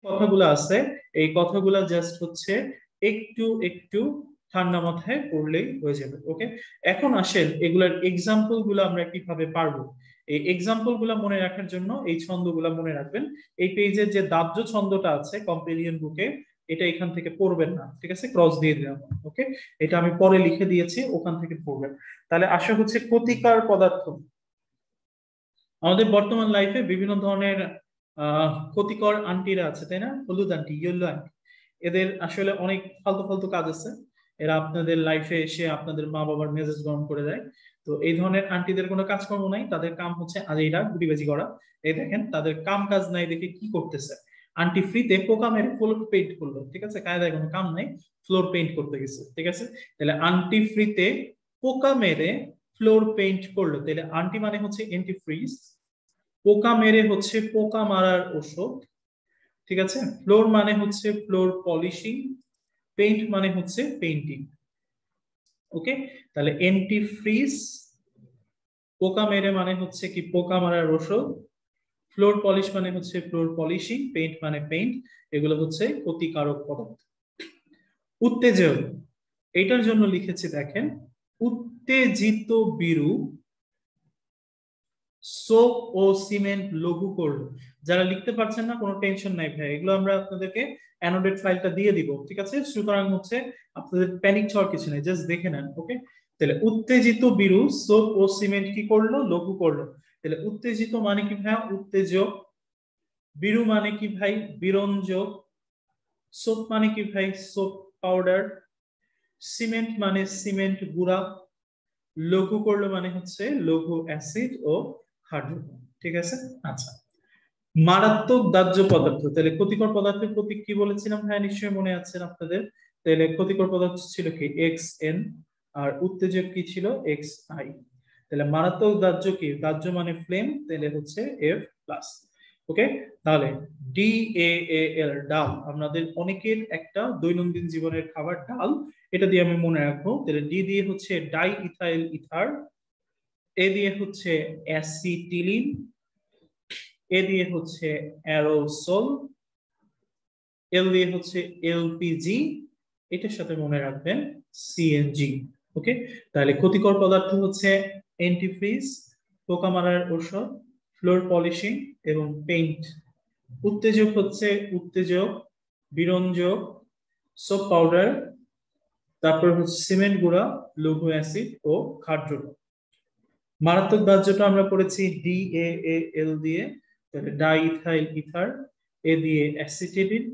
কথাগুলো আছে এই কথাগুলো জাস্ট হচ্ছে একটু একটু ঠান্ডা মাথায় পড়লেই হয়ে যাবে। ওকে, এখন আসেন এগুলার এক্সাম্পল গুলো আমরা কিভাবে পারবো। এই এক্সাম্পল গুলা মনে রাখার জন্য এই ছন্দগুলা মনে রাখবেন। এই পেজের যে দাহ্য ছন্দটা আছে কম্পেরিয়ন বুকে, এটা এখান থেকে পড়বেন না, ঠিক আছে, ক্রস দিয়ে দিলাম। ওকে, এটা আমি পরে লিখে দিয়েছি, ওখান থেকে পড়বেন। তাহলে আসা হচ্ছে ক্ষতিকার পদার্থ। আমাদের বর্তমান লাইফে বিভিন্ন ধরনের ক্ষতিকর আন্টিরা আছে, তাই না? হলুদ আন্টি, ইয়েলো আন্টি, এদের আসলে অনেক ফালতু ফালতু কাজ আছে। এরা আপনাদের লাইফে এসে আপনাদের মা বাবার মেজাজ গরম করে দেয়। তো এই ধরনের আন্টিদের কোনো কাজকর্ম নাই, তাদের কাম হচ্ছে আজেইরা গুটিবাজি করা। এই দেখেন তাদের কাম কাজ নাই দেখে কি করতেছে, আন্টি ফ্রিতে পোকা মেরে ফ্লোর পেইন্ট করলো, ঠিক আছে, কায়দায় কোনো কাম নাই, ফ্লোর পেইন্ট করতে গেছে, ঠিক আছে। তাহলে আন্টি ফ্রিতে পোকা মেরে ফ্লোর পেইন্ট করলো, তাহলে আন্টি মানে হচ্ছে অ্যান্টিফ্রিজ, পোকা মেরে হচ্ছে পোকা মারার ওষুধ, ঠিক আছে। ফ্লোর মানে হচ্ছে ফ্লোর পলিশিং, পেইন্ট মানে হচ্ছে পেইন্টিং। ওকে, তাহলে অ্যান্টিফ্রিজ, পোকা মেরে মানে হচ্ছে কি পোকা মারার ওষুধ, ফ্লোর পলিশ মানে হচ্ছে ফ্লোর পলিশিং, পেইন্ট মানে পেইন্ট, এগুলো হচ্ছে ক্ষতিকারক পদার্থ। উত্তেজক, এটার জন্য লিখেছে দেখেন, উত্তেজিত বিরু সোপ ও সিমেন্ট লঘু করলো। যারা লিখতে পারছেন না কোনো টেনশন নাই ভাই, এগুলো আমরা আপনাদেরকে অ্যানোডেট ফাইলটা দিয়ে দিব, ঠিক আছে। সুতরাং হচ্ছে আপনাদের প্যানিক হওয়ার কিছু নেই, জাস্ট দেখে নেন। ওকে, তাহলে উত্তেজিত বিরু সোপ ও সিমেন্ট কি করলো, লঘু করলো। তাহলে উত্তেজিত মানে কি ভাই, উত্তেজক, বিরু মানে কি ভাই, বিরঞ্জক, সোপ মানে কি ভাই, সোপ পাউডার, সিমেন্ট মানে সিমেন্ট গুঁড়া, লঘু করলো মানে হচ্ছে লঘু অ্যাসিড ও হাইড্রোজেন, ঠিক আছে। আচ্ছা, মারাত্মক দাহ্য পদার্থ, তাহলে ক্ষতিকর পদার্থের প্রতীক কি বলেছিলাম ভাই, নিশ্চয়ই মনে আছে আপনাদের। তাহলে ক্ষতিকর পদার্থ ছিল কি এক্স এন, আর উত্তেজক কি ছিল এক্স আই। তাহলে মারাত্মক দাহ্য কি, দাহ্য মানে ফ্লেম, তাহলে হচ্ছে এফ প্লাস। ওকে, তাহলে ডি এ এল ডাল, আমাদের অনেকের একটা দৈনন্দিন জীবনের খাবার ডাল, এটা দিয়ে আমি মনে রাখবো। তাহলে ডি দিয়ে হচ্ছে ডাই ইথাইল ইথার, এ দিয়ে হচ্ছে অ্যাসিটিলিন, এ দিয়ে হচ্ছে অ্যারোসল, এল দিয়ে হচ্ছে এলপিজি, এটার সাথে মনে রাখবেন সিএনজি। ওকে, তাহলে ক্ষতিকর পদার্থ হচ্ছে অ্যান্টিফ্রিজ, পোকা মারার ঔষধ, ফ্লোর পলিশিং এবং পেইন্ট। উত্তেজক হচ্ছে উত্তেজক, বিরঞ্জক, সোপ পাউডার, তারপর হচ্ছে সিমেন্ট গুঁড়া, লঘু অ্যাসিড ও খাদ্য। মারাত্মক দাহ্যটা আমরা পড়েছি DAAL দিয়ে, তাহলে ডাইইথাইল ইথার, এ দিয়ে অ্যাসিটিলিন,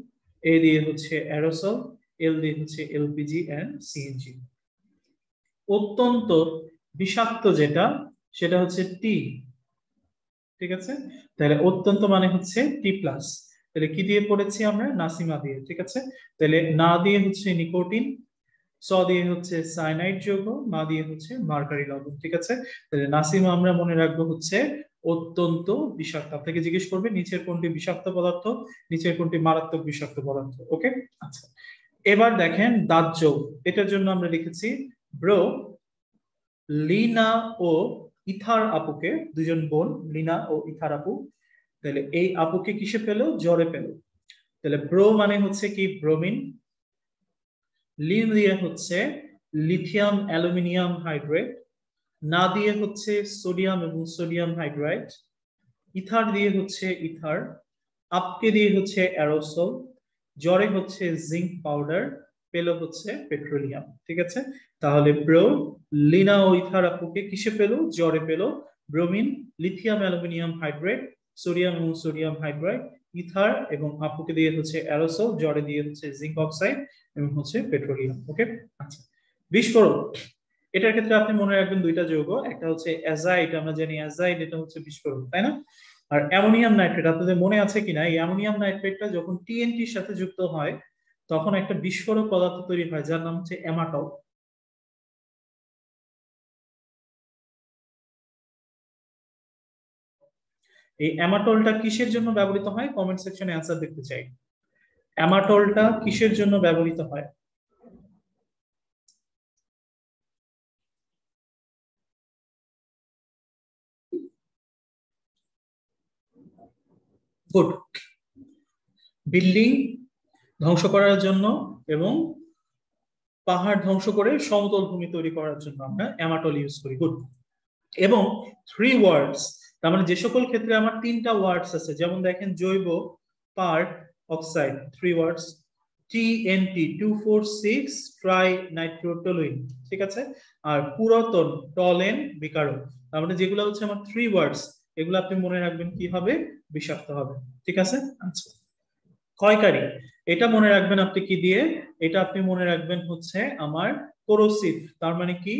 এ দিয়ে হচ্ছে অ্যারোসল, এল দিয়ে হচ্ছে এলপিজি এন্ড সিএনজি। অত্যন্ত বিষাক্ত যেটা, সেটা হচ্ছে টি, ঠিক আছে। তাহলে অত্যন্ত মানে হচ্ছে টি প্লাস। তাহলে কি দিয়ে পড়েছি আমরা, নাসিমা দিয়ে, ঠিক আছে। তাহলে না দিয়ে হচ্ছে নিকোটিন, স দিয়ে হচ্ছে সায়ানাইড যৌগ, মা দিয়ে হচ্ছে মার্কারি লবণ, ঠিক আছে। তাহলে নাসিমা আমরা মনে রাখবো হচ্ছে অত্যন্ত বিষাক্ত। আপনাকে জিজ্ঞেস করবে নিচের কোনটি বিষাক্ত পদার্থ, নিচের কোনটি মারাত্মক বিষাক্ত পদার্থ। ওকে, আচ্ছা, এবার দেখেন দাহ্য, এটার জন্য আমরা লিখেছি ব্রো, লিনা ও ইথার আপুকে, দুজন বোন লিনা ও ইথার আপু, তাহলে এই আপুকে কিসে পেলো, জ্বরে পেলো। তাহলে ব্রো মানে হচ্ছে কি ব্রোমিন, লিন দিয়ে হচ্ছে লিথিয়াম অ্যালুমিনিয়াম হাইড্রেট, না দিয়ে হচ্ছে সোডিয়াম এবং সোডিয়াম হাইড্রাইড, ইথার দিয়ে হচ্ছে ইথার, আপকে দিয়ে হচ্ছে অ্যারোসল, জ্বরে হচ্ছে জিঙ্ক পাউডার, পেলো হচ্ছে পেট্রোলিয়াম, ঠিক আছে। তাহলে ব্রো, লিনা ও ইথার আপুকে কিসে পেলো, জ্বরে পেলো। Bromine, lithium aluminium hydrate, sodium এবং সোডিয়াম হাইড্রাইড, ইথার এবং আপুকে দিয়ে হচ্ছে অ্যারোসল, জ্বরে দিয়ে হচ্ছে জিঙ্ক অক্সাইড এবং হচ্ছে পেট্রোলিয়াম। ওকে, আচ্ছা, বিস্ফোরক, এটার ক্ষেত্রে আপনি মনে রাখবেন দুইটা যৌগ, একটা হচ্ছে অ্যাজাইড, আমরা জানি অ্যাজাইড এটা হচ্ছে বিস্ফোরক, তাই না। আর অ্যামোনিয়াম নাইট্রেট, আপনাদের মনে আছে কিনা, এই অ্যামোনিয়াম নাইট্রেটটা যখন টিএনটির সাথে যুক্ত হয় তখন একটা বিস্ফোরক পদার্থ তৈরি হয় যার নাম হচ্ছে অ্যামাটল। এই অ্যামাটলটা কিসের জন্য ব্যবহৃত হয়, কমেন্ট সেকশনে অ্যান্সার দেখতে চাই। অ্যামাটলটা কিসের জন্য ব্যবহৃত হয়? গুড, বিল্ডিং ধ্বংস করার জন্য এবং পাহাড় ধ্বংস করে সমতল ভূমি তৈরি করার জন্য আমরা অ্যামাটল ইউজ করি। গুড। এবং 3 ওয়ার্ডস, তার মানে যে সকল ক্ষেত্রে আমার 3টা ওয়ার্ডস আছে, যেমন দেখেন জৈব পার্ট অক্সাইড 3 ওয়ার্ডস, TNT 246 ট্রাই নাইট্রোটলুইন, ঠিক আছে। আর পুরাতন টলেন বিকারক, তার মানে যেগুলো হচ্ছে আমার 3 ওয়ার্ডস, এগুলো আপনি মনে রাখবেন কি হবে, বিষাক্ত হবে, ঠিক আছে। আচ্ছা, ক্ষয়কারী, এটা মনে রাখবেন আপনি কি দিয়ে, এটা আপনি মনে রাখবেন হচ্ছে আমার কোরোসিভ, তার মানে কি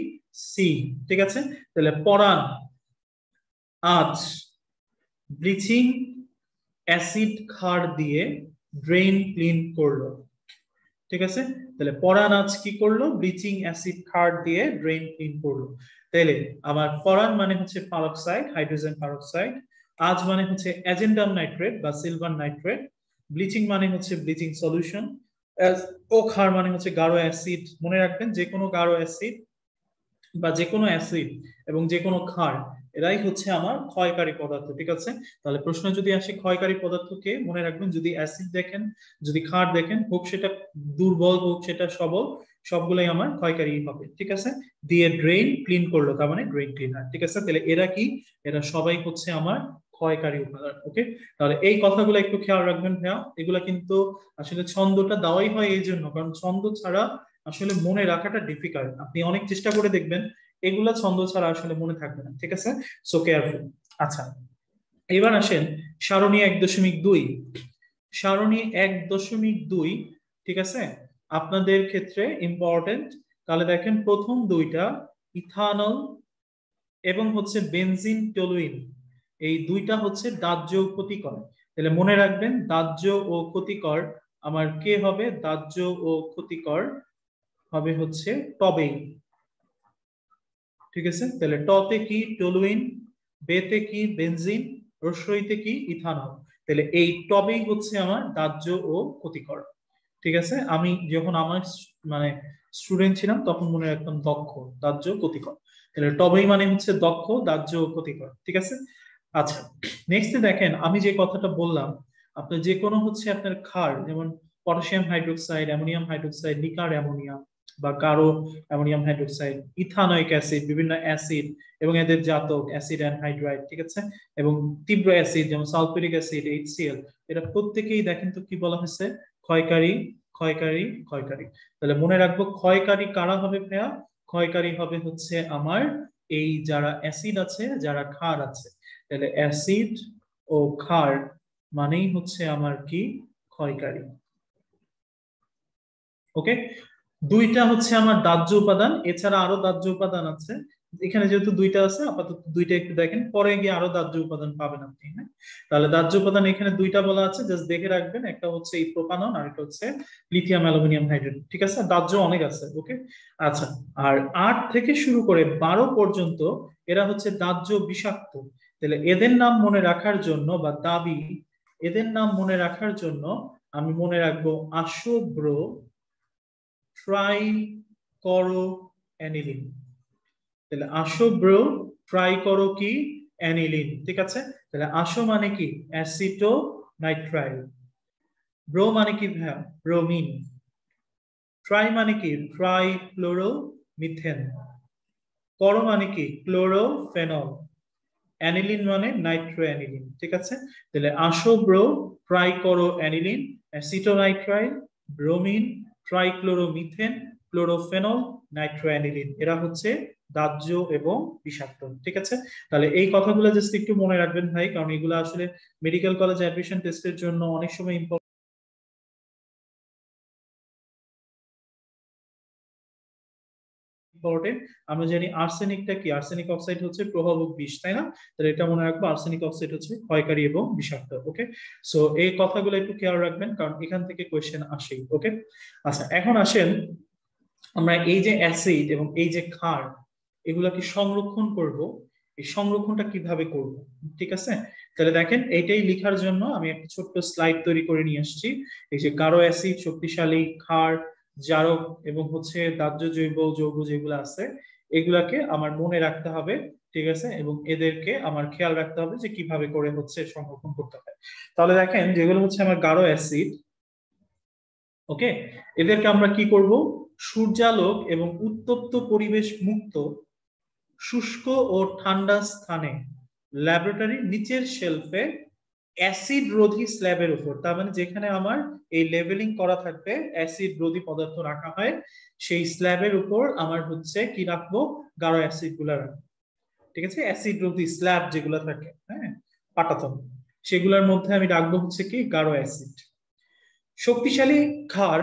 সি, ঠিক আছে। তাহলে পরান, আজ ব্লিচিং অ্যাসিড ক্ষার দিয়ে ড্রেন ক্লিন করলো, ঠিক আছে। তাহলে পরান আজ কি করলো, ব্লিচিং অ্যাসিড ক্ষার দিয়ে ড্রেন ক্লিন করলো। তাহলে আমার পরান মানে হচ্ছে পারক্সাইড, হাইড্রোজেন পারক্সাইড, আজ মানে হচ্ছে অ্যাজেন্ডাম নাইট্রেট বা সিলভার নাইট্রেট, ব্লিচিং মানে হচ্ছে ব্লিচিং সলিউশন, ও ক্ষার মানে হচ্ছে গাঢ় অ্যাসিড। মনে রাখবেন যে কোনো গাঢ় অ্যাসিড বা যে কোনো অ্যাসিড এবং যে কোনো ক্ষার, এরাই হচ্ছে আমার ক্ষয়কারী পদার্থ, ঠিক আছে। তাহলে প্রশ্ন যদি আসে ক্ষয়কারী পদার্থকে, মনে রাখবেন যদি অ্যাসিড দেখেন, যদি ক্ষার দেখেন, হোক সেটা দুর্বল হোক সেটা সবল, সবগুলাই আমার ক্ষয়কারী হবে, ঠিক আছে। দিয়ে ড্রেন ক্লিন করলো, তার মানে ড্রেন ক্লিনার, ঠিক আছে। তাহলে এরা কি, এরা সবাই হচ্ছে আমার ক্ষয়কারী উপাদান। ওকে, তাহলে এই কথাগুলো একটু খেয়াল রাখবেন ভাইয়া। এগুলা কিন্তু আসলে ছন্দটা দেওয়াই হয় এই জন্য, কারণ ছন্দ ছাড়া আসলে মনে রাখাটা ডিফিকাল্ট। আপনি অনেক চেষ্টা করে দেখবেন, এগুলা ছন্দ ছাড়া আসলে মনে থাকবে না, ঠিক আছে। So careful. আচ্ছা, এবার আসেন সারণী 1.2, সারণী 1.2, ঠিক আছে, আপনাদের ক্ষেত্রে ইম্পর্টেন্ট। তাহলে দেখেন প্রথম দুইটা ইথানল এবং হচ্ছে বেনজিন টলুইন, এই দুইটা হচ্ছে দাহ্য ক্ষতিকর। তাহলে মনে রাখবেন দাহ্য ও ক্ষতিকর আমার কে হবে, দাহ্য ও ক্ষতিকর হবে হচ্ছে টবেই, ঠিক আছে। তাহলে টতে কি টলুইন, বেতে কি বেনজিন, রসইতে কি ইথানল। তাহলে এই টবেই হচ্ছে আমার দাহ্য ও ক্ষতিকর, ঠিক আছে। আমি যখন আমার মানে স্টুডেন্ট ছিলাম তখন মনে রাখতাম দক্ষ, দাহ্য ক্ষতিকর। তাহলে টবেই মানে হচ্ছে দক্ষ, দাহ্য ও ক্ষতিকর, ঠিক আছে। আচ্ছা, নেক্সট দেখেন আমি যে কথাটা বললাম, আপনার যে কোনো হচ্ছে আপনার ক্ষার, যেমন পটাশিয়াম হাইড্রোক্সাইড, অ্যামোনিয়াম হাইড্রোক্সাইড, নিকার অ্যামোনিয়াম বা গাঢ় অ্যামোনিয়াম হাইড্রোক্সাইড, ইথানোয়িক অ্যাসিড, বিভিন্ন অ্যাসিড এবং এদের জাতক অ্যাসিড অ্যানহাইড্রাইড, ঠিক আছে। এবং তীব্র অ্যাসিড যেমন সালফিউরিক অ্যাসিড, HCl, এটা প্রত্যেকেই দেখেন তো কি বলা হয়েছে, ক্ষয়কারী, ক্ষয়কারী, ক্ষয়কারী। তাহলে মনে রাখবো ক্ষয়কারী কারা হবে ভাইয়া, ক্ষয়কারী হবে হচ্ছে আমার এই যারা অ্যাসিড আছে, যারা ক্ষার আছে। তাহলে অ্যাসিড ও ক্ষার মানেই হচ্ছে আমার কি, ক্ষয়কারী। ওকে, দুইটা হচ্ছে আমার দাহ্য উপাদান, এছাড়া আরো দাহ্য উপাদান আছে। এখানে যেহেতু দুইটা আছে আপাতত দুইটা একটু দেখেন, পরে গিয়ে আরো দাহ্য উপাদান পাবেন আপনি, হ্যাঁ। তাহলে দাহ্য উপাদান এখানে দুইটা বলা আছে, জাস্ট দেখে রাখবেন, একটা হচ্ছে এই প্রোপানন আর একটা হচ্ছে লিথিয়াম অ্যালুমিনিয়াম হাইড্রেট, ঠিক আছে। দাহ্য অনেক আছে, ওকে। আচ্ছা, আর 8 থেকে শুরু করে 12 পর্যন্ত এরা হচ্ছে দাহ্য বিষাক্ত। তাহলে এদের নাম মনে রাখার জন্য বা দাবি, এদের নাম মনে রাখার জন্য আমি মনে রাখবো আশুভ্র ট্রাই করো অ্যানিলিন। তাহলে আসো ব্রো, ট্রাই করো কি অ্যানিলিন, ঠিক আছে। তাহলে আসো মানে কি অ্যাসিটো নাইট্রাইল, ব্রো মানে কি ভাইয়া ব্রোমিন, ট্রাই মানে কি ট্রাই ক্লোরো মিথেন, করো মানে কি ক্লোরোফেনল, অ্যানিলিন মানে নাইট্রো অ্যানিলিন, ঠিক আছে। তাহলে আসো ব্রো, ট্রাই করো aniline, acetonitrile, bromine, trichloromethane, chlorophenol, nitro aniline, এরা হচ্ছে দাহ্য এবং বিষাক্ত, ঠিক আছে। তাহলে এই কথাগুলো জাস্ট একটু মনে রাখবেন ভাই, কারণ এগুলো আসলে মেডিকেল কলেজ অ্যাডমিশন টেস্টের জন্য অনেক সময় ইম্পর্টেন্ট। আমরা জানি আর্সেনিকটা কি, আর্সেনিক অক্সাইড হচ্ছে প্রভাবক বিষ, তাই না। তাহলে এটা মনে রাখবো, আর্সেনিক অক্সাইড হচ্ছে ক্ষয়কারী এবং বিষাক্ত, ওকে। সো এই কথাগুলো একটু খেয়াল রাখবেন, কারণ এখান থেকে কোয়েশ্চেন আসেই, ওকে। আচ্ছা, এখন আসেন আমরা এই যে অ্যাসিড এবং এই যে ক্ষার, এগুলাকে সংরক্ষণ করব, এই সংরক্ষণটা কিভাবে করব, ঠিক আছে। তাহলে দেখেন এইটাই লেখার জন্য আমি একটা ছোট্ট স্লাইড তৈরি করে নিয়ে আসছি। এই যে গাঢ় অ্যাসিড, শক্তিশালী ক্ষার, জারক এবং হচ্ছে দাহ্য জৈব যৌগ যেগুলো আছে, এগুলাকে আমার মনে রাখতে হবে, ঠিক আছে, এবং এদেরকে আমার খেয়াল রাখতে হবে যে কিভাবে করে হচ্ছে সংরক্ষণ করতে হয়। তাহলে দেখেন যেগুলো হচ্ছে আমার গাঢ় অ্যাসিড, ওকে, এদেরকে আমরা কি করব, সূর্যালোক এবং উত্তপ্ত পরিবেশ মুক্ত শুষ্ক ও ঠান্ডা স্থানে ল্যাবরেটরির নিচের শেলফে অ্যাসিড রোধী স্ল্যাবের উপর, তার মানে যেখানে আমার এই লেভেলিং করা থাকবে অ্যাসিড রোধী পদার্থ রাখা হয়, সেই স্ল্যাবের উপর আমার হচ্ছে কি রাখবো, গাঢ় অ্যাসিড গুলা রাখবো, ঠিক আছে, অ্যাসিড রোধী স্ল্যাব যেগুলো থাকে, হ্যাঁ, পাটাতন, সেগুলোর মধ্যে আমি রাখবো হচ্ছে কি গাঢ় অ্যাসিড। শক্তিশালী ক্ষার,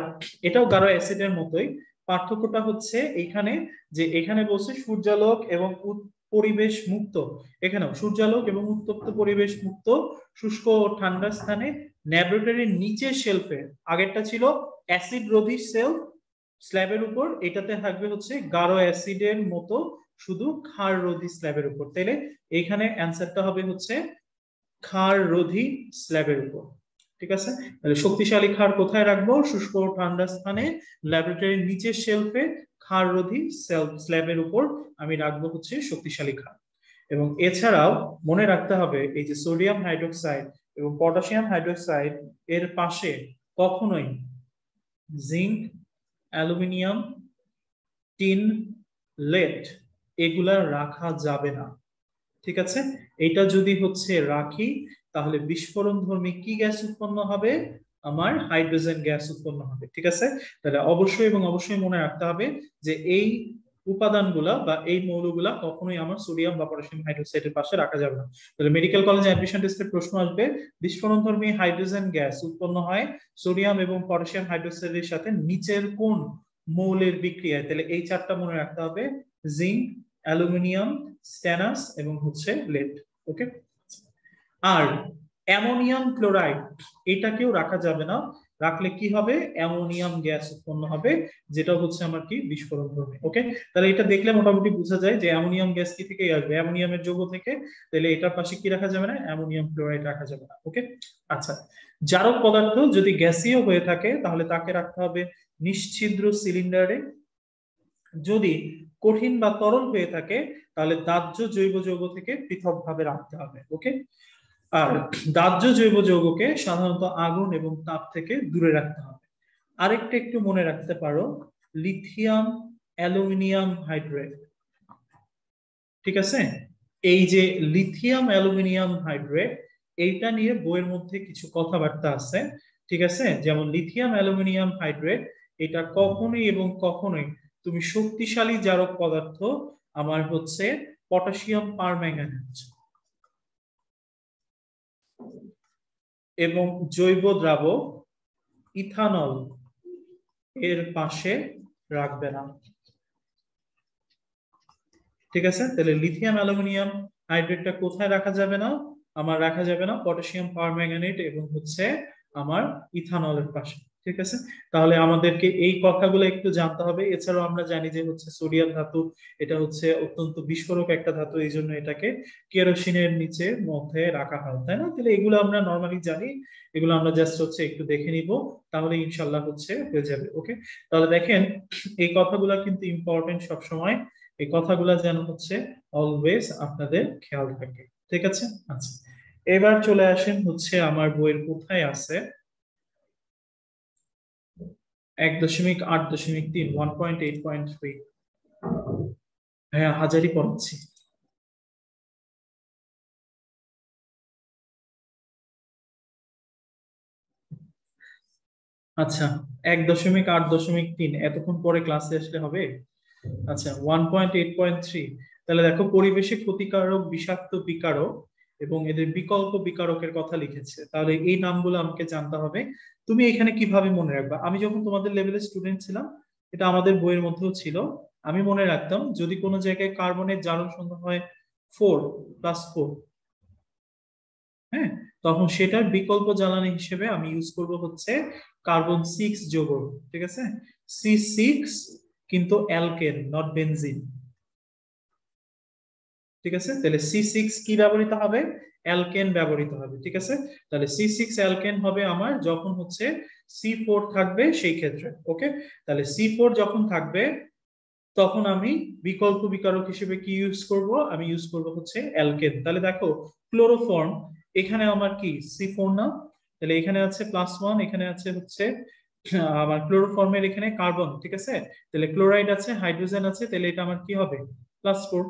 এটাও গাঢ় অ্যাসিডের মতোই, পার্থক্যটা হচ্ছে এখানে যে এখানে বলছে সূর্যালোক এবং পরিবেশ মুক্ত, এখানেও সূর্যালোক এবং উত্তপ্ত পরিবেশ মুক্ত শুষ্ক ও ঠান্ডা স্থানে ল্যাবরেটরির নিচে শেলফে, আগেরটা ছিল অ্যাসিড রোধী সেল স্ল্যাবের উপর, এটাতে থাকবে হচ্ছে গাঢ় অ্যাসিডের মতো শুধু ক্ষার রোধী স্ল্যাবের উপর, তাহলে এখানে অ্যান্সারটা হবে হচ্ছে ক্ষার রোধী স্ল্যাবের উপর, ঠিক আছে। তাহলে শক্তিশালী ক্ষার কোথায় রাখবো, শুষ্ক ও ঠান্ডা স্থানে ল্যাবরেটরির নিচের শেলফে ক্ষার রোধী স্ল্যাবের উপর আমি রাখবো হচ্ছে শক্তিশালী ক্ষার। এবং এছাড়াও মনে রাখতে হবে এই যে সোডিয়াম হাইড্রোক্সাইড এবং পটাশিয়াম হাইড্রোক্সাইড এর পাশে কখনোই জিঙ্ক, অ্যালুমিনিয়াম, টিন, লেড এগুলা রাখা যাবে না, ঠিক আছে। এটা যদি হচ্ছে রাখি তাহলে বিস্ফোরণ ধর্মী কি গ্যাস উৎপন্ন হবে, আমার হাইড্রোজেন গ্যাস উৎপন্ন হবে, ঠিক আছে। তাহলে অবশ্যই এবং অবশ্যই মনে রাখতে হবে যে এই উপাদানগুলা বা এই মৌলগুলা কখনোই আমার সোডিয়াম বা পটাশিয়াম হাইড্রোক্সাইডের পাশে রাখা যাবে না। তাহলে মেডিকেল কলেজে অ্যাডমিশন টেস্টের প্রশ্ন আসবে, বিস্ফোরণ ধর্মী হাইড্রোজেন গ্যাস উৎপন্ন হয় সোডিয়াম এবং পটাশিয়াম হাইড্রোক্সাইডের সাথে নিচের কোন মৌলের বিক্রিয়ায়, তাহলে এই চারটা মনে রাখতে হবে, জিঙ্ক, অ্যালুমিনিয়াম, স্ট্যানাস এবং হচ্ছে লেড, ওকে। আর অ্যামোনিয়াম ক্লোরাইড এটাকেও রাখা যাবে না, রাখলে কি হবে, অ্যামোনিয়াম গ্যাস উৎপন্ন হবে, যেটা হচ্ছে আমার কি বিস্ফোরণ ধর্মী, ওকে। তাহলে এটা দেখলে মোটামুটি বোঝা যায় যে অ্যামোনিয়াম গ্যাস কি থেকে আসবে, অ্যামোনিয়ামের যৌগ থেকে, তাহলে এটার পাশে কি রাখা যাবে না, অ্যামোনিয়াম ক্লোরাইড রাখা যাবে না, ওকে। আচ্ছা, জারক পদার্থ যদি গ্যাসীয় হয়ে থাকে তাহলে তাকে রাখতে হবে নিশ্ছিদ্র সিলিন্ডারে, যদি কঠিন বা তরল হয়ে থাকে তাহলে দাহ্য জৈব যৌগ থেকে পৃথকভাবে রাখতে হবে, ওকে। আর দাহ্য জৈব যৌগকে সাধারণত আগুন এবং তাপ থেকে দূরে রাখতে হবে। আরেকটা একটু মনে রাখতে পারো, লিথিয়াম অ্যালুমিনিয়াম হাইড্রেট, ঠিক আছে। এই যে লিথিয়াম অ্যালুমিনিয়াম হাইড্রেট, এইটা নিয়ে বইয়ের মধ্যে কিছু কথাবার্তা আছে, ঠিক আছে। যেমন লিথিয়াম অ্যালুমিনিয়াম হাইড্রেট এটা কখনোই এবং কখনোই তুমি শক্তিশালী জারক পদার্থ আমার হচ্ছে পটাশিয়াম পারম্যাঙ্গানেট এবং জৈব দ্রাবক ইথানল এর পাশে রাখবে না, ঠিক আছে। তাহলে লিথিয়াম অ্যালুমিনিয়াম হাইড্রেটটা কোথায় রাখা যাবে না, আমার রাখা যাবে না পটাশিয়াম পারম্যাঙ্গানেট এবং হচ্ছে আমার ইথানলের পাশে, ঠিক আছে। তাহলে আমাদেরকে এই কথাগুলো একটু জানতে হবে। এছাড়াও আমরা জানি যে হচ্ছে সোডিয়াম ধাতু, এটা হচ্ছে অত্যন্ত বিস্ফোরক একটা ধাতু, এই জন্য এটাকে কেরোসিনের নিচে মধ্যে রাখা হয়, তাই না। তাহলে এগুলো আমরা নর্মালি জানি, এগুলো আমরা জাস্ট হচ্ছে একটু দেখে নিব, তাহলে ইনশাল্লাহ হচ্ছে হয়ে যাবে, ওকে। তাহলে দেখেন এই কথাগুলো কিন্তু ইম্পর্টেন্ট সবসময়, এই কথাগুলো যেন হচ্ছে অলওয়েজ আপনাদের খেয়াল থাকে, ঠিক আছে। আচ্ছা, এবার চলে আসেন হচ্ছে আমার বইয়ের কোথায় আছে 1.8.3 1.8.3, হ্যাঁ হাজারি পড়াচ্ছি। আচ্ছা, 1.8.3 এতক্ষণ পরে ক্লাসে আসলে হবে। আচ্ছা, 1.8.3, তাহলে দেখো পরিবেশে ক্ষতিকারক বিষাক্ত বিকারক এবং এদের বিকল্প বিকারকের কথা লিখেছে, তাহলে এই নামগুলো আমাকে জানতে হবে। তুমি এখানে কিভাবে মনে রাখবা, আমি যখন তোমাদের লেভেলের স্টুডেন্ট ছিলাম, এটা আমাদের বইয়ের মধ্যেও ছিল, আমি মনে রাখতাম যদি কোনো জায়গায় কার্বনের জারণ সংখ্যা হয় 4+4, হ্যাঁ, তখন সেটার বিকল্প জ্বালানি হিসেবে আমি ইউজ করব হচ্ছে কার্বন 6 যৌগ, ঠিক আছে, C6, কিন্তু অ্যালকেন নট বেনজিন, ঠিক আছে। তাহলে C6 কি ব্যবহৃত হবে, অ্যালকেন ব্যবহৃত হবে, ঠিক আছে। তাহলে C6 অ্যালকেন হবে আমার যখন হচ্ছে C4 থাকবে সেই ক্ষেত্রে, ওকে। তাহলে C4 যখন থাকবে তখন আমি বিকল্প বিকারক হিসেবে কি ইউজ করব, আমি ইউজ করব হচ্ছে অ্যালকেন। তাহলে দেখো ক্লোরোফর্ম, এখানে আমার কি C4 না, তাহলে এখানে আছে +1, এখানে আছে হচ্ছে আমার ক্লোরোফর্মের এখানে কার্বন, ঠিক আছে, তাহলে ক্লোরাইড আছে, হাইড্রোজেন আছে, তাহলে এটা আমার কি হবে +4।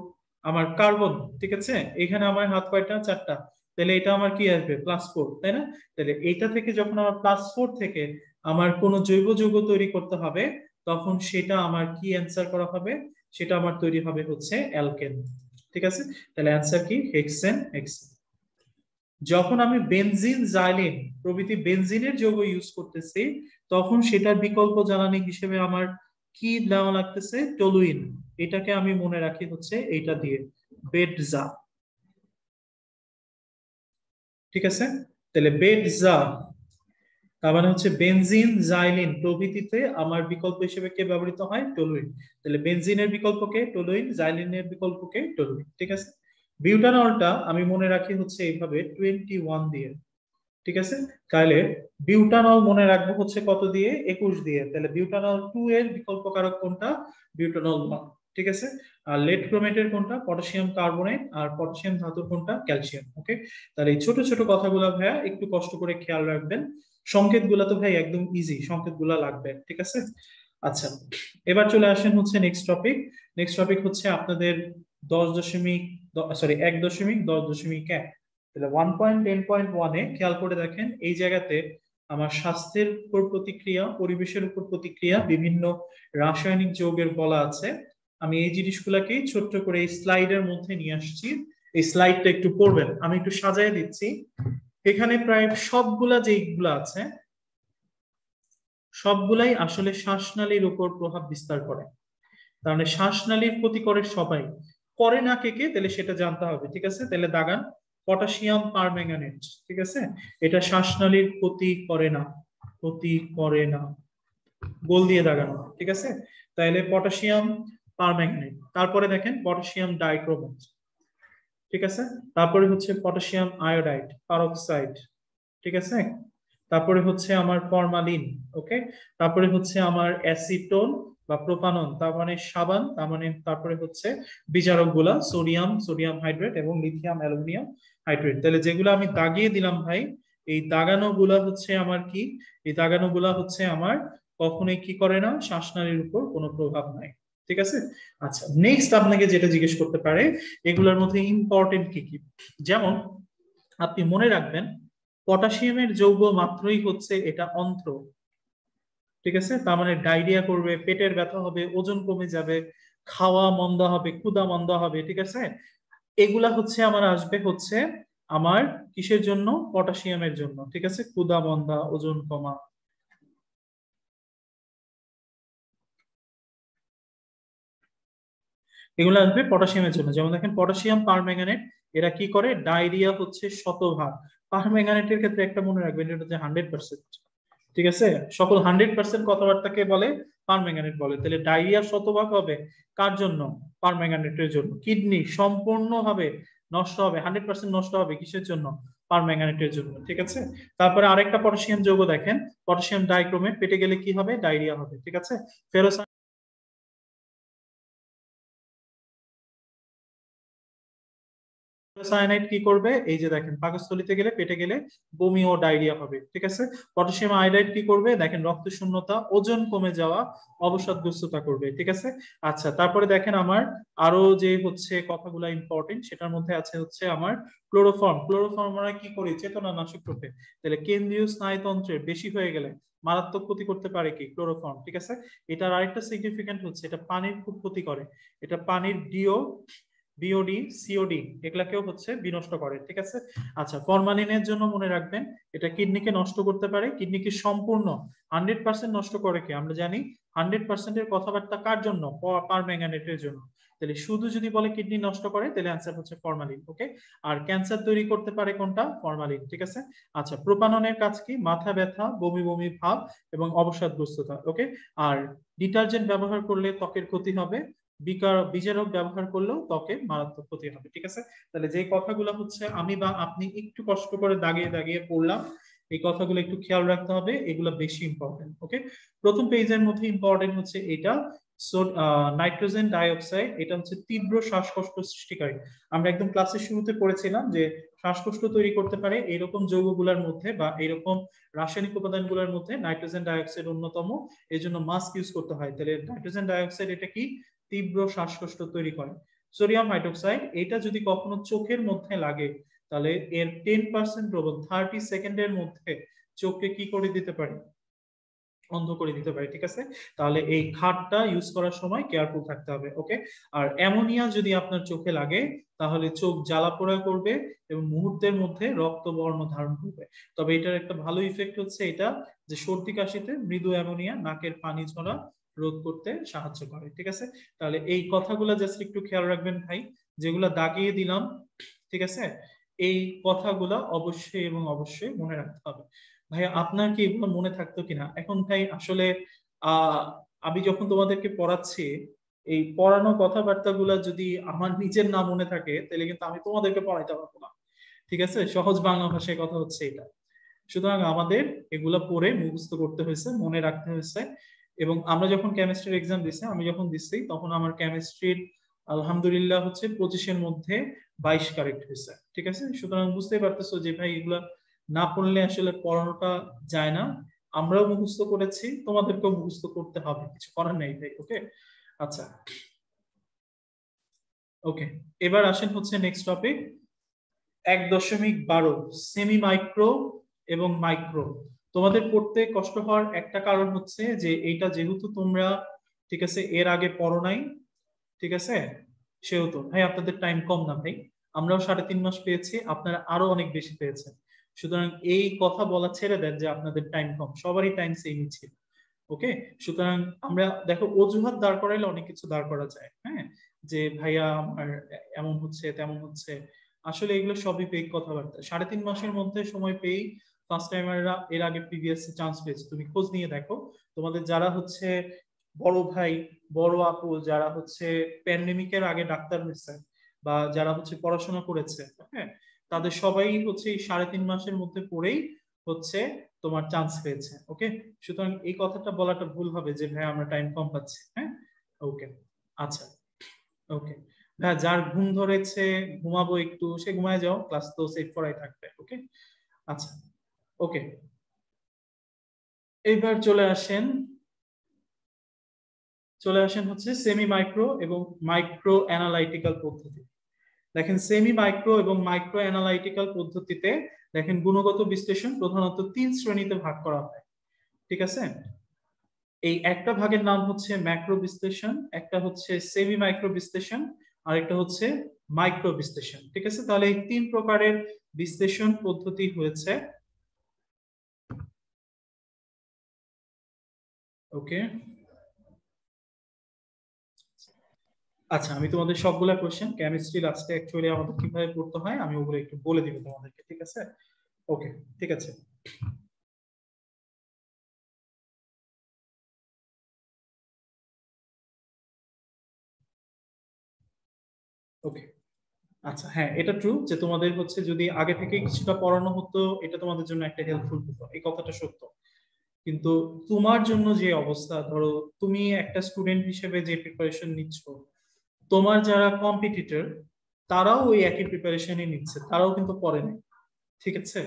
আমার কার্বন, ঠিক আছে, এখানে আমার হাত কয়টা, 4টা, তাহলে এটা আমার কি আসবে +4, তাই না? তাহলে এইটা থেকে যখন আমার +4 থেকে আমার কোন জৈব যৌগ তৈরি করতে হবে, তখন সেটা আমার কি অ্যান্সার করা হবে, সেটা আমার তৈরি হবে হচ্ছে অ্যালকেন, ঠিক আছে। তাহলে অ্যান্সার কি হেক্সেন, হেক্সেন। যখন আমি বেনজিন, জাইলিন প্রভৃতি বেনজিনের যৌগ ইউজ করতেছি, তখন সেটার বিকল্প জ্বালানি হিসেবে আমার কি দেওয়া লাগতেছে, টলুইন। এটাকে আমি মনে রাখি হচ্ছে এইটা দিয়ে, বেটজা, ঠিক আছে। তাহলে বেটজা তার মানে হচ্ছে বেনজিন, জাইলিন প্রভৃতিতে আমার বিকল্প হিসেবে কে ব্যবহৃত হয়, টলুইন। তাহলে বেনজিনের বিকল্পকে টলুইন, জাইলিনের বিকল্পকে টলুইন, ঠিক আছে। বিউটানলটা আমি মনে রাখি হচ্ছে এইভাবে 21 দিয়ে, ঠিক আছে। তাহলে বিউটানল মনে রাখবো হচ্ছে কত দিয়ে, 21 দিয়ে। তাহলে বিউটানল 2 এর বিকল্প কারক কোনটা, বিউটানল 1, ঠিক আছে। আর লেড ক্রোমেটের কোনটা, পটাশিয়াম কার্বনেট, আর পটাশিয়াম ধাতুর কোনটা, ক্যালসিয়াম, ওকে। তাহলে এই ছোট ছোট কথাগুলো ভাইয়া একটু কষ্ট করে খেয়াল রাখবেন। সংকেতগুলো তো ভাই একদম ইজি, সংকেতগুলো লাগবে, ঠিক আছে। আচ্ছা, এবার চলে আসেন হচ্ছে নেক্সট টপিক। নেক্সট টপিক হচ্ছে আপনাদের 1.10.1 তাহলে 1.10.1-এ খেয়াল করে দেখেন, এই জায়গাতে আমার স্বাস্থ্যের উপর প্রতিক্রিয়া, পরিবেশের উপর প্রতিক্রিয়া, বিভিন্ন রাসায়নিক যৌগের বলা আছে। আমি এই জিনিসগুলাকেই ছোট্ট করে এই স্লাইডের মধ্যে নিয়ে আসছি। এই স্লাইডটা একটু পড়বেন, আমি একটু সাজায় দিচ্ছি। এখানে প্রায় সবগুলা যেগুলো আছে, সবগুলাই আসলে শ্বাসনালীর উপর প্রভাব বিস্তার করে। তার মানে শ্বাসনালীর ক্ষতি করে সবাই, করে না কে কে, তাহলে সেটা জানতে হবে, ঠিক আছে। তাহলে দাগান পটাশিয়াম পারম্যাঙ্গানেট, ঠিক আছে, এটা শ্বাসনালীর ক্ষতি করে না, ক্ষতি করে না, গোল দিয়ে দাগানো, ঠিক আছে। তাহলে পটাশিয়াম পারম্যাঙ্গানেট, তারপরে দেখেন পটাশিয়াম ডাইক্রোমেট, ঠিক আছে। তারপরে হচ্ছে পটাশিয়াম আয়োডাইড পারক্সাইড, ঠিক আছে। তারপরে হচ্ছে আমার ফরমালিন, ওকে। তারপরে হচ্ছে আমার অ্যাসিটোন বা প্রোপানন, তার মানে সাবান, তার মানে তারপরে হচ্ছে বিজারক গুলা সোডিয়াম, সোডিয়াম হাইড্রেট এবং লিথিয়াম অ্যালুমিনিয়াম হাইড্রেট। তাহলে যেগুলো আমি দাগিয়ে দিলাম ভাই, এই দাগানো গুলা হচ্ছে আমার কি, এই দাগানো গুলা হচ্ছে আমার কখনোই কি করে না, শ্বাসনালীর উপর কোনো প্রভাব নাই, ঠিক আছে। আচ্ছা, নেক্সট আপনাকে যেটা জিজ্ঞেস করতে পারে, এগুলোর মধ্যে ইম্পর্টেন্ট কি কি, যেমন আপনি মনে রাখবেন পটাশিয়ামের যৌগ মাত্রই হচ্ছে এটা অন্ত্র, ঠিক আছে। তার মানে ডায়রিয়া করবে, পেটের ব্যথা হবে, ওজন কমে যাবে, খাওয়া মন্দা হবে, ক্ষুধা মন্দা হবে, ঠিক আছে। এগুলা হচ্ছে আমার আসবে হচ্ছে আমার কিসের জন্য, পটাশিয়ামের জন্য, ঠিক আছে, ক্ষুধা মন্দা, ওজন কমা, এগুলো আসবে পটাশিয়ামের জন্য। যেমন দেখেন পটাশিয়াম পারম্যাঙ্গানেট, এরা কি করে, ডায়রিয়া হচ্ছে শতভাগ। পারম্যাঙ্গানেটের ক্ষেত্রে একটা মনে রাখবেন, এটা হচ্ছে 100%, ঠিক আছে। সকল 100% কথাবার্তাকে বলে পারম্যাঙ্গানেট বলে। তাহলে ডায়রিয়া শতভাগ হবে কার জন্য, পারম্যাঙ্গানেটের জন্য। কিডনি সম্পূর্ণ ভাবে নষ্ট হবে, 100% নষ্ট হবে কিসের জন্য, পারম্যাঙ্গানেটের জন্য, ঠিক আছে। তারপরে আরেকটা পটাশিয়াম যৌগ দেখেন, পটাশিয়াম ডাইক্রোমেট, পেটে গেলে কি হবে, ডায়রিয়া হবে, ঠিক আছে। ফেরোস সায়ানাইড কি করবে, এই যে দেখেন পাকস্থলিতে গেলে, পেটে গেলে বমি ও ডায়রিয়া হবে, ঠিক আছে। পটাশিয়াম আয়োডাইড কি করবে, দেখেন রক্ত শূন্যতা, ওজন কমে যাওয়া, অবসাদগ্রস্ততা করবে, ঠিক আছে। আচ্ছা, তারপরে দেখেন আমার আরো যে হচ্ছে কথাগুলো ইম্পর্টেন্ট, সেটার মধ্যে আছে হচ্ছে আমার ক্লোরোফর্ম। ক্লোরোফর্ম আমরা কি করি, চেতনা নাশক করতে। তাহলে কেন্দ্রীয় স্নায়ুতন্ত্রের বেশি হয়ে গেলে মারাত্মক ক্ষতি করতে পারে কি, ক্লোরোফর্ম, ঠিক আছে। এটার আরেকটা সিগনিফিকেন্ট হচ্ছে এটা পানির খুব ক্ষতি করে, এটা পানির বিওডি, সিওডি এগুলাকেও হচ্ছে বিনষ্ট করে, ঠিক আছে। আচ্ছা, ফরমালিনের জন্য মনে রাখবেন এটা কিডনিকে নষ্ট করতে পারে, কিডনিকে সম্পূর্ণ 100% নষ্ট করে কি, আমরা জানি 100% এর কথাবার্তা কার জন্য, পারম্যাঙ্গানেটের জন্য। তাহলে শুধু যদি বলে কিডনি নষ্ট করে, তাহলে অ্যান্সার হচ্ছে ফরমালিন, ওকে। আর ক্যান্সার তৈরি করতে পারে কোনটা, ফরমালিন, ঠিক আছে। আচ্ছা, প্রোপাননের কাজ কি, মাথা ব্যথা, বমি বমি ভাব এবং অবসাদগ্রস্ততা, ওকে। আর ডিটারজেন্ট ব্যবহার করলে ত্বকের ক্ষতি হবে, বিজারক ব্যবহার করলেও ত্বকে মারাত্মক ক্ষতি হবে, ঠিক আছে। তাহলে যে কথাগুলো হচ্ছে আমি বা আপনি একটু কষ্ট করে দাগিয়ে দাগিয়ে পড়লাম, এই কথাগুলো একটু খেয়াল রাখতে হবে, এগুলো বেশি ইম্পর্টেন্ট, ওকে। প্রথম পেজের মধ্যে ইম্পর্টেন্ট হচ্ছে এটা, নাইট্রোজেন ডাইঅক্সাইড এটা হচ্ছে তীব্র শ্বাসকষ্ট সৃষ্টিকারী। আমরা একদম ক্লাসের শুরুতে পড়েছিলাম যে শ্বাসকষ্ট তৈরি করতে পারে এরকম যৌগগুলোর মধ্যে বা এরকম রাসায়নিক উপাদানগুলোর মধ্যে নাইট্রোজেন ডাইঅক্সাইড অন্যতম, এই জন্য মাস্ক ইউজ করতে হয়। তাহলে নাইট্রোজেন ডাইঅক্সাইড এটা কি তীব্র শ্বাসকষ্ট তৈরি করে। সোডিয়াম হাইড্রোক্সাইড এটা যদি কখনো চোখের মধ্যে লাগে তাহলে এর 10% প্রবণ 30 সেকেন্ডের মধ্যে চোখকে কি করে দিতে পারে, অন্ধ করে দিতে পারে। ঠিক আছে, তাহলে এই খাটটা ইউজ করার সময় কেয়ারফুল থাকতে হবে। ওকে, আর অ্যামোনিয়া যদি আপনার চোখে লাগে তাহলে চোখ জ্বালা পোড়া করবে এবং মুহূর্তের মধ্যে রক্তবর্ণ ধারণ করবে। তবে এটার একটা ভালো ইফেক্ট হচ্ছে এটা যে সর্দি কাশিতে মৃদু অ্যামোনিয়া নাকের পানি ঝরা রোধ করতে সাহায্য করে। ঠিক আছে, তাহলে এই কথাগুলো জাস্ট একটু খেয়াল রাখবেন ভাই, যেগুলো দাগিয়ে দিলাম। ঠিক আছে, এই কথাগুলো অবশ্যই এবং অবশ্যই মনে রাখতে হবে। ভাই আপনার কি এগুলো মনে থাকতো কিনা? এখন ভাই আসলে আহ আমি যখন তোমাদেরকে পড়াচ্ছি এই পড়ানো কথাবার্তা গুলা যদি আমার নিজের না মনে থাকে তাহলে কিন্তু আমি তোমাদেরকে পড়াইতে পারবো না। ঠিক আছে, সহজ বাংলা ভাষায় কথা হচ্ছে এটা। সুতরাং আমাদের এগুলা পড়ে মুখস্থ করতে হয়েছে, মনে রাখতে হয়েছে। এবং আমরা যখন কেমিস্ট্রির এক্সাম দিচ্ছি, আমি যখন দিচ্ছি তখন আমার কেমিস্ট্রির আলহামদুলিল্লাহ হচ্ছে 25-এর মধ্যে 22 কারেক্ট হয়েছে। ঠিক আছে, সুতরাং বুঝতেই পারতেছো যে ভাই এগুলা না পড়লে আসলে পড়ানোটা যায় না। আমরাও মুখস্থ করেছি, তোমাদেরকেও মুখস্থ করতে হবে, কিছু করার নেই ভাই। ওকে, আচ্ছা ওকে, এবার আসেন হচ্ছে নেক্সট টপিক 1.12 সেমি মাইক্রো এবং মাইক্রো। তোমাদের পড়তে কষ্ট হওয়ার একটা কারণ হচ্ছে যে এইটা যেহেতু তোমরা ঠিক আছে এর আগে পড়ো নাই, ঠিক আছে, সেহেতু ভাই আপনাদের টাইম কম না ভাই, আমরাও 3.5 মাস পেয়েছি, আপনারা আরো অনেক বেশি পেয়েছেন। সুতরাং এই কথা বলা ছেড়ে দেন যে আপনাদের টাইম কম, সবারই টাইম সেমই ছিল। ওকে, সুতরাং আমরা দেখো অজুহাত দাঁড় করাইলে অনেক কিছু দাঁড় করা যায়, হ্যাঁ, যে ভাইয়া আমার এমন হচ্ছে তেমন হচ্ছে, আসলে এগুলো সবই ফেক কথাবার্তা। 3.5 মাসের মধ্যে সময় পেয়েই ফার্স্ট টাইমাররা এর আগে প্রিভিয়াস চান্স পেয়েছে, তুমি খোঁজ নিয়ে দেখো। তোমাদের যারা হচ্ছে বড় ভাই বড় আপু যারা হচ্ছে প্যান্ডেমিকের আগে ডাক্তার হয়েছে বা যারা হচ্ছে পড়াশোনা করেছে, হ্যাঁ, তাদের সবাই হচ্ছে এই 3.5 মাসের মধ্যে পড়েই হচ্ছে তোমার চান্স পেয়েছে। ওকে, সুতরাং এই কথাটা বলাটা ভুল হবে যে ভাই আমরা টাইম কম পাচ্ছি। হ্যাঁ, ওকে, আচ্ছা ওকে ভাই, যার ঘুম ধরেছে ঘুমাবো একটু সে ঘুমায় যাও, ক্লাস তো সেট করাই থাকবে। ওকে, আচ্ছা ওকে, এইবার চলে আসেন হচ্ছে সেমি মাইক্রো এবং মাইক্রো অ্যানালাইটিক্যাল পদ্ধতি। দেখেন সেমি মাইক্রো এবং মাইক্রো অ্যানালাইটিক্যাল পদ্ধতিতে দেখেন গুণগত বিশ্লেষণ প্রধানত 3 শ্রেণীতে ভাগ করা হয়। ঠিক আছে, এই একটা ভাগের নাম হচ্ছে ম্যাক্রো বিশ্লেষণ, একটা হচ্ছে সেমি মাইক্রো বিশ্লেষণ, আর একটা হচ্ছে মাইক্রো বিশ্লেষণ। ঠিক আছে, তাহলে এই 3 প্রকারের বিশ্লেষণ পদ্ধতি হয়েছে। ওকে, আচ্ছা আমি তোমাদের সবগুলা কোশ্চেন কেমিস্ট্রি লাস্টে অ্যাকচুয়ালি আমাদের কিভাবে পড়তে হয় আমি ওগুলো একটু বলে দিব তোমাদেরকে। ঠিক আছে, ওকে, ঠিক আছে, ওকে, আচ্ছা হ্যাঁ এটা ট্রু যে তোমাদের হচ্ছে যদি আগে থেকে কিছুটা পড়ানো হতো এটা তোমাদের জন্য একটা হেল্পফুল হতো, এই কথাটা সত্য। কিন্তু তোমার জন্য যে অবস্থা, ধরো তুমি একটা স্টুডেন্ট হিসেবে যে প্রিপারেশন নিচ্ছ, তোমার যারা কম্পিটিটর তারাও ওই একই প্রিপারেশনই নিচ্ছে, তারাও কিন্তু পড়ে নাই। ঠিক আছে,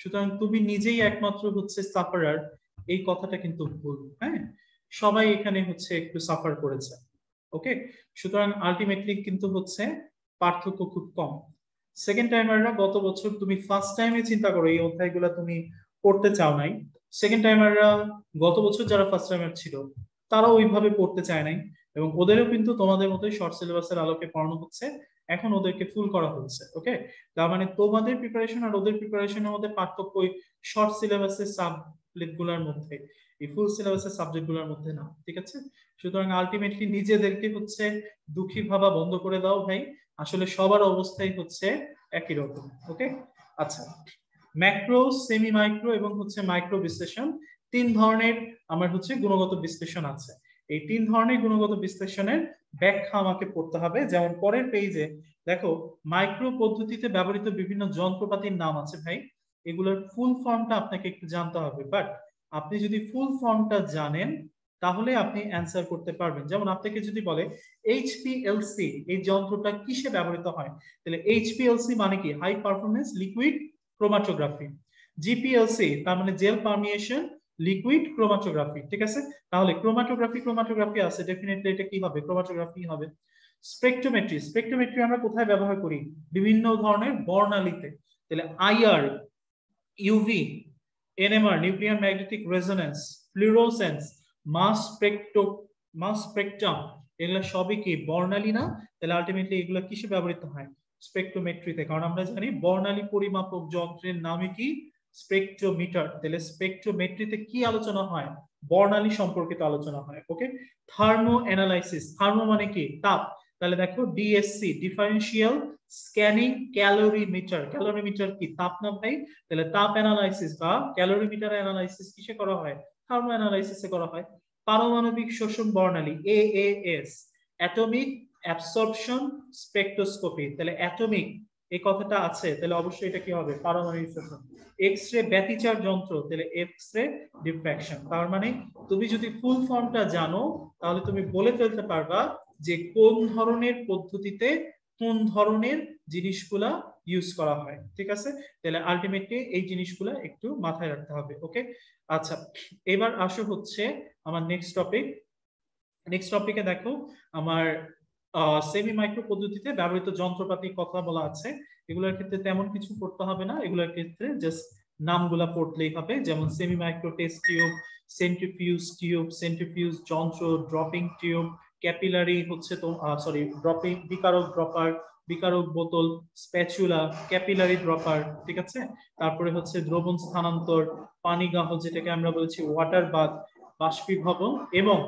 সুতরাং তুমি নিজেই একমাত্র হচ্ছে সাফারার, এই কথাটা কিন্তু ভুল। হ্যাঁ, সবাই এখানে হচ্ছে একটু সাফার করেছে। ওকে, সুতরাং আলটিমেটলি কিন্তু হচ্ছে পার্থক্য খুব কম। সেকেন্ড টাইমাররা গত বছর তুমি ফার্স্ট টাইমে চিন্তা করো এই অধ্যায়গুলো তুমি পড়তে চাও নাই, সেকেন্ড টাইমাররা গত বছর যারা ফার্স্ট টাইমার ছিল তারাও ওইভাবে পড়তে চায় নাই, এবং ওদেরও কিন্তু তোমাদের মতোই শর্ট সিলেবাসের আলোকে পড়ানো হচ্ছে, এখন ওদেরকে ফুল করা হচ্ছে। ওকে, তার মানে তোমাদের প্রিপারেশন আর ওদের প্রিপারেশনের মধ্যে পার্থক্য ওই শর্ট সিলেবাসের সাবজেক্ট গুলোর মধ্যে, এই ফুল সিলেবাসের সাবজেক্ট গুলোর মধ্যে না। ঠিক আছে, সুতরাং আলটিমেটলি নিজেদেরকে হচ্ছে দুঃখী ভাবা বন্ধ করে দাও ভাই, আসলে সবার অবস্থাই হচ্ছে একই রকম। ওকে, আচ্ছা ম্যাক্রো সেমি মাইক্রো এবং হচ্ছে মাইক্রো বিশ্লেষণ 3 ধরনের আমার হচ্ছে গুণগত বিশ্লেষণ আছে। এই 3 ধরনের গুণগত বিশ্লেষণের ব্যাখ্যা আমাকে পড়তে হবে। যেমন পরের পেজে দেখো মাইক্রো পদ্ধতিতে ব্যবহৃত বিভিন্ন যন্ত্রপাতির নাম আছে ভাই, এগুলোর ফুল ফর্মটা আপনাকে একটু জানতে হবে, বাট আপনি যদি ফুল ফর্মটা জানেন তাহলে আপনি অ্যান্সার করতে পারবেন। যেমন আপনাকে যদি বলে এইচপিএলসি এই যন্ত্রটা কিসে ব্যবহৃত হয়, তাহলে এইচপিএলসি মানে কি হাই পারফরমেন্স লিকুইড ক্রোমাটোগ্রাফি, জিপিএলসি তার মানে জেল পারমিয়েশন লিকুইড ক্রোমাটোগ্রাফি, ঠিক আছে। তাহলে ক্রোমাটোগ্রাফি আছে, ডেফিনেটলি এটা কি হবে, ক্রোমাটোগ্রাফি হবে। স্পেকট্রোমেট্রি আমরা কোথায় ব্যবহার করি, বিভিন্ন ধরনের বর্ণালীতে, তাহলে IR, UV, NMR nuclear magnetic resonance, fluorescence, mass spectrum, এগুলো সবই কি বর্ণালী না, তাহলে আলটিমেটলি এগুলো কিসে ব্যবহৃত হয়, স্পেকট্রোমেট্রিতে। কারণ আমরা জানি বর্ণালী পরিমাপক যন্ত্রের নামে কি স্পেকট্রোমিটার, তাহলে স্পেকট্রোমেট্রিতে কি আলোচনা হয়, বর্ণালী সম্পর্কিত আলোচনা হয়। ওকে, থার্মো অ্যানালাইসিস, থার্মো মানে কি তাপ, তাহলে দেখো DSC differential scanning calorimeter, calorimeter কি তাপ না ভাই, তাহলে তাপ অ্যানালাইসিস বা ক্যালোরিমিটার অ্যানালাইসিস কিসে করা হয়, থার্মো অ্যানালাইসিসে করা হয়। পারমাণবিক শোষণ বর্ণালী এএএস, অ্যাটমিক অ্যাবসর্পশন স্পেকট্রোস্কোপি, তাহলে অ্যাটমিক এই কথাটা আছে, তাহলে অবশ্যই এটা কি হবে, পারমাণবিক শোষণ। এক্স রে ব্যতিচার যন্ত্র, তাহলে এক্স রে ডিফ্র্যাকশন। তার মানে তুমি যদি ফুল ফর্মটা জানো তাহলে তুমি বলে ফেলতে পারবা যে কোন ধরনের পদ্ধতিতে কোন ধরনের জিনিসগুলা ইউজ করা হয়, ঠিক আছে। তাহলে আলটিমেটলি এই জিনিসগুলা একটু মাথায় রাখতে হবে। ওকে, আচ্ছা এবার আসো হচ্ছে আমার নেক্সট টপিকে দেখো আমার সেমি মাইক্রো পদ্ধতিতে ব্যবহৃত যন্ত্রপাতির কথা বলা আছে। এগুলোর ক্ষেত্রে তেমন কিছু করতে হবে না, এগুলোর ক্ষেত্রে জাস্ট নামগুলা পড়লেই হবে। যেমন semi micro test tube, centrifuge যন্ত্র, ড্রপিং টিউব, ক্যাপিলারি হচ্ছে তো ড্রপিং বিকারক বোতল, স্প্যাচুলা, ক্যাপিলারি ড্রপার, ঠিক আছে। তারপরে হচ্ছে দ্রবণ স্থানান্তর, পানিগাহ যেটাকে আমরা বলছি ওয়াটার বাথ, বাষ্পীভবন এবং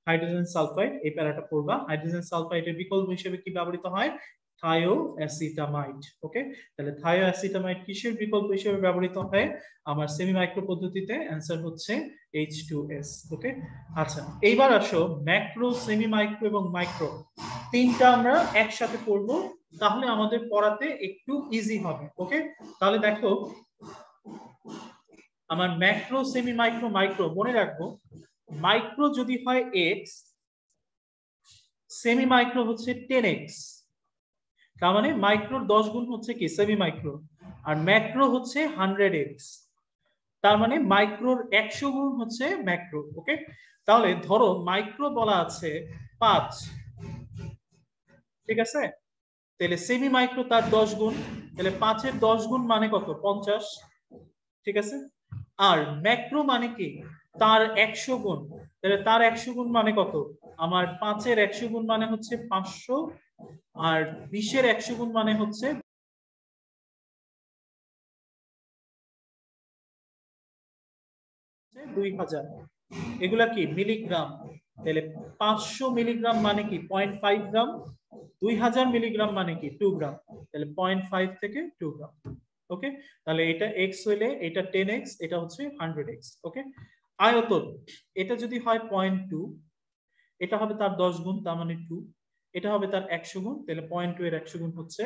হাইড্রোজেন সালফাইড, এই প্যারাটা পড়বা। হাইড্রোজেন সালফাইডের বিকল্প হিসেবে কি ব্যবহৃত হয়, থায়োঅ্যাসিটামাইড। ওকে, তাহলে থায়োঅ্যাসিটামাইড কিসের বিকল্প হিসেবে ব্যবহৃত হয় আমার সেমি মাইক্রো পদ্ধতিতে, অ্যান্সার হচ্ছে H2S। ওকে, আচ্ছা এইবার আসো ম্যাক্রো, সেমি মাইক্রো এবং মাইক্রো তিনটা আমরা একসাথে পড়বো, তাহলে আমাদের পড়াতে একটু ইজি হবে। ওকে, তাহলে দেখো আমার ম্যাক্রো, সেমি মাইক্রো, মাইক্রো মনে রাখবো, মাইক্রো যদি হয় x, সেমি মাইক্রো হচ্ছে 10x, তার মানে মাইক্রোর 10 গুণ হচ্ছে কি সেমি মাইক্রো, আর ম্যাক্রো হচ্ছে 100x, তার মানে মাইক্রোর 100 গুণ হচ্ছে ম্যাক্রো। ওকে, তাহলে ধরো মাইক্রো বলা আছে 5, ঠিক আছে, তাহলে সেমি মাইক্রো তার 10 গুণ, তাহলে 5 এর 10 গুণ মানে কত, 50, ঠিক আছে। আর ম্যাক্রো মানে কি তার 100 গুণ, তাহলে তার 100 গুণ মানে কত, আমার 5 এর 100 গুণ মানে হচ্ছে 500, আর 20 এর 100 গুণ মানে হচ্ছে 2000। এগুলা কি মিলিগ্রাম, তাহলে 500 মিলিগ্রাম মানে কি 0.5 গ্রাম, 2000 মিলিগ্রাম মানে কি 2 গ্রাম, তাহলে 0.5 থেকে 2 গ্রাম। ওকে, তাহলে এটা x হইলে এটা 10x, এটা হচ্ছে 100x। ওকে, আয়তন এটা যদি হয় 0.2, এটা হবে তার 10 গুণ, তার মানে 2, এটা হবে তার 100 গুণ, তাহলে 0.2 এর 100 গুণ হচ্ছে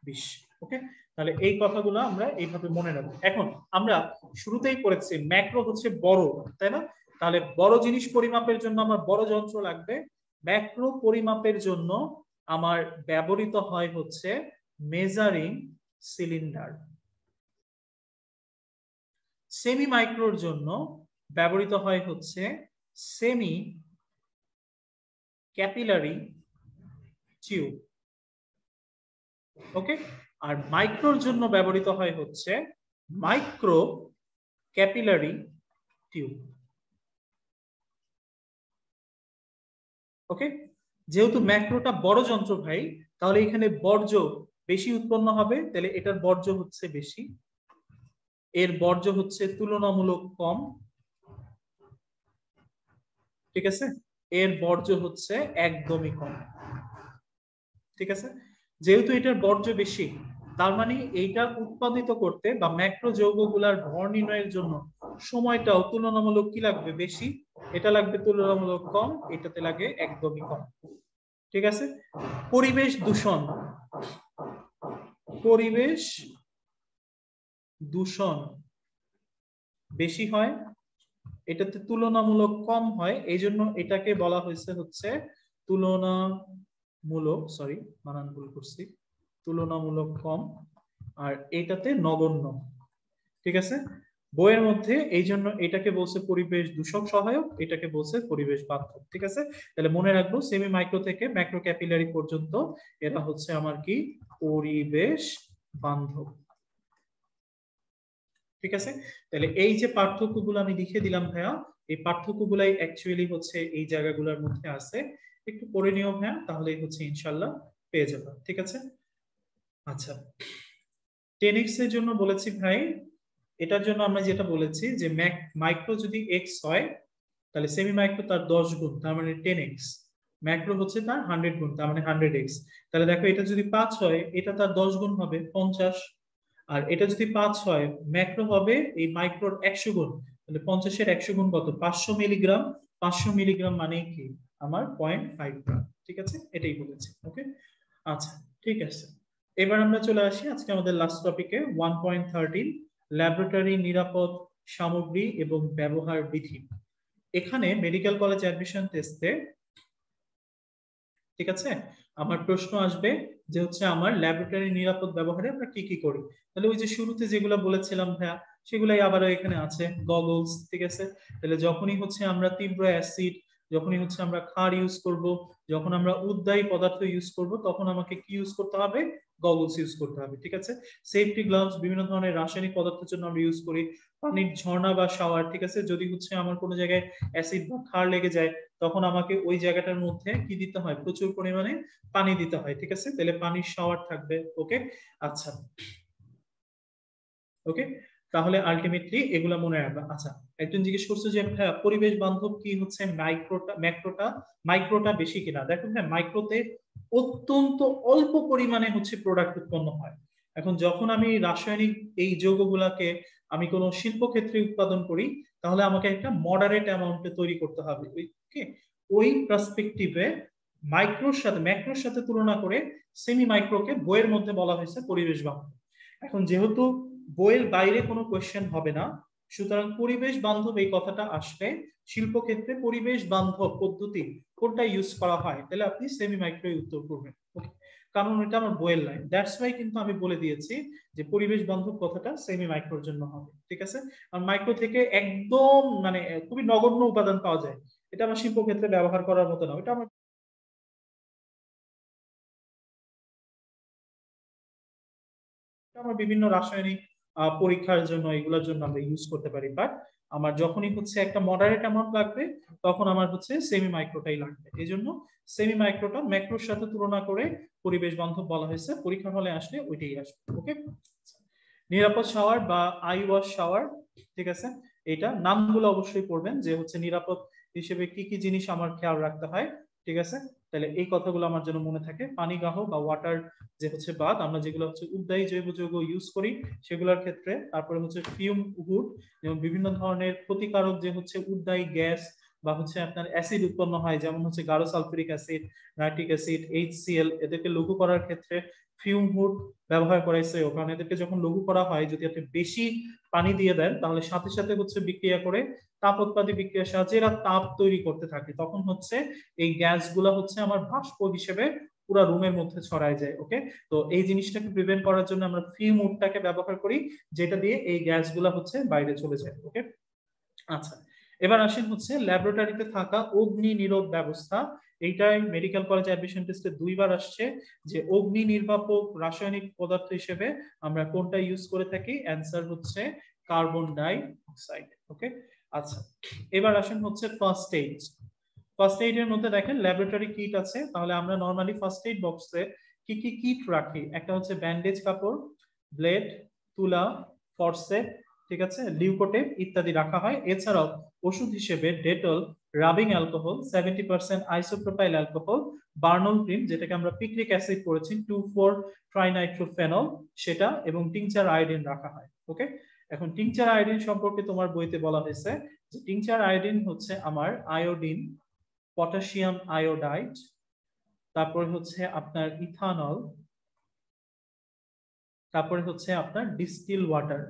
20। ওকে, তাহলে এই কথাগুলো আমরা এইভাবে মনে রাখবো। এখন আমরা শুরুতেই পড়েছি ম্যাক্রো হচ্ছে বড়, তাই না, তাহলে বড় জিনিস পরিমাপের জন্য আমার বড় যন্ত্র লাগবে। ম্যাক্রো পরিমাপের জন্য আমার ব্যবহৃত হয় হচ্ছে মেজারিং সিলিন্ডার। সেমি মাইক্রোর জন্য ব্যবহৃত হয় হচ্ছে সেমি ক্যাপিলারি টিউব। ওকে, আর মাইক্রোর জন্য ব্যবহৃত হয় হচ্ছে মাইক্রো ক্যাপিলারি টিউব। ওকে, যেহেতু ম্যাক্রোটা বড় যন্ত্র ভাই, তাহলে এখানে বর্জ্য বেশি উৎপন্ন হবে, তাহলে এটার বর্জ্য হচ্ছে বেশি, এর বর্জ্য হচ্ছে তুলনামূলক কম, ঠিক আছে, এর বর্জ্য হচ্ছে একদমই কম, ঠিক আছে। যেহেতু এটার বর্জ্য বেশি, তার মানে এইটা উৎপাদিত করতে বা ম্যাক্রো যৌগগুলার ভর নির্ণয়ের জন্য সময়টাও তুলনামূলক কি লাগবে বেশি, এটা লাগবে তুলনামূলক কম, এটাতে লাগে একদমই কম, ঠিক আছে। পরিবেশ দূষণ, পরিবেশ দূষণ বেশি হয় এটাতে তুলনামূলক কম হয়, এই জন্য এটাকে বলা হয়েছে হচ্ছে তুলনামূলক, সরি বানান ভুল করছি, তুলনামূলক কম, আর এটাতে নগণ্য। ঠিক আছে, বইয়ের মধ্যে এই জন্য এটাকে বলছে পরিবেশ দূষক সহায়ক, এটাকে বলছে পরিবেশ বান্ধব। ঠিক আছে, তাহলে মনে রাখবো সেমি মাইক্রো থেকে ম্যাক্রো ক্যাপিলারি পর্যন্ত এরা হচ্ছে আমার কি পরিবেশ বান্ধব। ঠিক আছে, তাহলে এই যে পার্থক্যগুলো আমি লিখে দিলাম ভাইয়া, এই পার্থক্যগুলাই অ্যাকচুয়ালি হচ্ছে এই জায়গাগুলোর মধ্যে আছে, একটু পড়ে নিও ভাইয়া, তাহলেই হচ্ছে ইনশাল্লাহ পেয়ে যাবে। ঠিক আছে, আচ্ছা 10x এর জন্য বলেছি ভাই, এটার জন্য আমরা যেটা বলেছি যে মাইক্রো যদি x হয় তাহলে সেমি মাইক্রো তার 10 গুণ, তার মানে 10x, ম্যাক্রো হচ্ছে তার 100 গুণ, তার মানে 100x। তাহলে দেখো এটা যদি 5 হয় এটা তার 10 গুণ হবে 50, আর এটা যদি 5 হয় ম্যাক্রো হবে এই মাইক্রোর 100 গুণ, তাহলে 50 এর 100 গুণ কত, 500 মিলিগ্রাম। 500 মিলিগ্রাম মানে কি আমার 0.5 গ্রাম। ঠিক আছে, এটাই বলেছি। ওকে, আচ্ছা ঠিক আছে, এবার আমরা চলে আসি আজকে আমাদের লাস্ট টপিকে 1.13 ল্যাবরেটরি নিরাপদ সামগ্রী এবং ব্যবহার বিধি। এখানে মেডিকেল কলেজ অ্যাডমিশন টেস্টে, ঠিক আছে, আমার প্রশ্ন আসবে যে হচ্ছে আমার ল্যাবরেটরি নিরাপদ ব্যবহারে আমরা কি কি করি। তাহলে ওই যে শুরুতে যেগুলো বলেছিলাম ভাইয়া সেগুলাই আবারও এখানে আছে, গগলস। ঠিক আছে, তাহলে যখনই হচ্ছে আমরা তীব্র অ্যাসিড, যখনই হচ্ছে আমরা ক্ষার ইউজ করব, যখন আমরা উদ্বায়ী পদার্থ ইউজ করব, তখন আমাকে কি ইউজ করতে হবে, গগলস ইউজ করতে হবে। ঠিক আছে, সেফটি গ্লাভস বিভিন্ন ধরনের রাসায়নিক পদার্থের জন্য আমরা ইউজ করি, পানির ঝর্ণা বা শাওয়ার। ঠিক আছে, যদি হচ্ছে আমার কোনো জায়গায় অ্যাসিড বা ক্ষার লেগে যায় তখন আমাকে ওই জায়গাটার মধ্যে কি দিতে হয়, প্রচুর পরিমাণে পানি দিতে হয়। ঠিক আছে, তাহলে পানির শাওয়ার থাকবে। ওকে, আচ্ছা ওকে, তাহলে আলটিমেটলি এগুলা মনে রাখবা। আচ্ছা, একজন জিজ্ঞেস করছে যে হ্যাঁ পরিবেশ বান্ধব কি হচ্ছে মাইক্রোটা বেশি কিনা। দেখুন হ্যাঁ, মাইক্রোতে অত্যন্ত অল্প পরিমাণে হচ্ছে প্রোডাক্ট উৎপন্ন হয়। এখন যখন আমি রাসায়নিক এই যৌগগুলাকে আমি কোনো শিল্পক্ষেত্রে উৎপাদন করি তাহলে আমাকে একটা মডারেট অ্যামাউন্টে তৈরি করতে হবে। ওকে, ওই পার্সপেক্টিভে ম্যাক্রোর সাথে তুলনা করে সেমি মাইক্রোকে বইয়ের মধ্যে বলা হয়েছে পরিবেশ বান্ধব। এখন যেহেতু বইয়ের বাইরে কোনো কোয়েশ্চেন হবে না, সুতরাং পরিবেশ বান্ধব এই কথাটা আসলে শিল্পক্ষেত্রে পরিবেশ বান্ধব পদ্ধতি কোনটা ইউজ করা হয়, তাহলে আপনি সেমি মাইক্রো উত্তর করবেন। কারণ এটা আমার বইয়ের লাইন, দ্যাটস ওয়াই কিন্তু আমি বলে দিয়েছি যে পরিবেশ বান্ধব কথাটা সেমি মাইক্রোর জন্য হবে। ঠিক আছে, আর মাইক্রো থেকে একদম মানে খুবই নগণ্য উপাদান পাওয়া যায়, এটা আমার শিল্পক্ষেত্রে ব্যবহার করার মতো না, এটা আমার বিভিন্ন রাসায়নিক পরীক্ষার জন্য এগুলোর জন্য আমরা ইউজ করতে পারি। বাট আমার যখনই হচ্ছে একটা মডারেট অ্যামাউন্ট লাগবে তখন আমার হচ্ছে সেমি মাইক্রোটাই লাগবে, এই জন্য সেমি মাইক্রোটা ম্যাক্রোর সাথে তুলনা করে পরিবেশ বান্ধব বলা হয়েছে, পরীক্ষার হলে আসলে ওইটাই আসবে। ওকে, নিরাপদ শাওয়ার বা আই ওয়াশ শাওয়ার। ঠিক আছে, এটা নামগুলো অবশ্যই পড়বেন যে হচ্ছে নিরাপদ হিসেবে কি কি জিনিস আমার খেয়াল রাখতে হয়। ঠিক আছে, তাহলে এই কথাগুলো আমার জন্য মনে থাকে। পানিগাহ বা ওয়াটার যে হচ্ছে বাদ, আমরা যেগুলো হচ্ছে উদ্বায়ী জৈব যৌগ ইউজ করি সেগুলোর ক্ষেত্রে, তারপরে হচ্ছে ফিউম হুড, যেমন বিভিন্ন ধরনের ক্ষতিকারক যে হচ্ছে উদ্বায়ী গ্যাস বা হচ্ছে আপনার অ্যাসিড উৎপন্ন হয়, যেমন হচ্ছে গাঢ় sulphuric acid, nitric acid, HCl, এদেরকে লঘু করার ক্ষেত্রে ফিউম হুড ব্যবহার করাইছে। ওখানে এদেরকে যখন লঘু করা হয়, যদি আপনি বেশি পানি দিয়ে দেন তাহলে সাথে সাথে হচ্ছে বিক্রিয়া করে তাপোৎপাদী বিক্রিয়ার সাহায্যে এরা তাপ তৈরি করতে থাকে, তখন হচ্ছে এই গ্যাসগুলা হচ্ছে আমার বাষ্প হিসেবে পুরো রুমের মধ্যে ছড়ায় যায়। ওকে, তো এই জিনিসটাকে প্রিভেন্ট করার জন্য আমরা ফিউম হুডটাকে ব্যবহার করি, যেটা দিয়ে এই গ্যাসগুলা হচ্ছে বাইরে চলে যায়। ওকে, আচ্ছা এবার আসেন হচ্ছে ল্যাবরেটরিতে থাকা অগ্নি নিরোধ ব্যবস্থা। এইটাই মেডিকেল কলেজ অ্যাডমিশন টেস্টে 2 বার আসছে যে অগ্নি নির্বাপক রাসায়নিক পদার্থ হিসেবে আমরা কোনটা ইউজ করে থাকি, অ্যান্সার হচ্ছে কার্বন ডাই অক্সাইড। ওকে, আচ্ছা এবার আসেন হচ্ছে ফার্স্ট এইড। ফার্স্ট এইড এর মধ্যে দেখেন ল্যাবরেটরি কিট আছে, তাহলে আমরা নরমালি ফার্স্ট এইড বক্সে কি কি কিট রাখি, একটা হচ্ছে ব্যান্ডেজ কাপড়, ব্লেড, তুলা, ফরসেপ, ঠিক আছে, লিউকোটেপ ইত্যাদি রাখা হয়। এছাড়াও ওষুধ হিসেবে Dettol, rubbing alcohol, 70% isopropyl alcohol, Burnol cream যেটাকে আমরা পিক্রিক অ্যাসিড করেছি 2,4-ট্রাইনাইট্রোফেনল সেটা, এবং টিংচার আয়োডিন রাখা হয়। ওকে, এখন টিংচার আয়োডিন সম্পর্কে তোমার বইতে বলা হয়েছে যে টিংচার আয়োডিন হচ্ছে আমার আয়োডিন, পটাশিয়াম আয়োডাইড, তারপরে হচ্ছে আপনার ইথানল, তারপরে হচ্ছে আপনার ডিস্টিল ওয়াটার,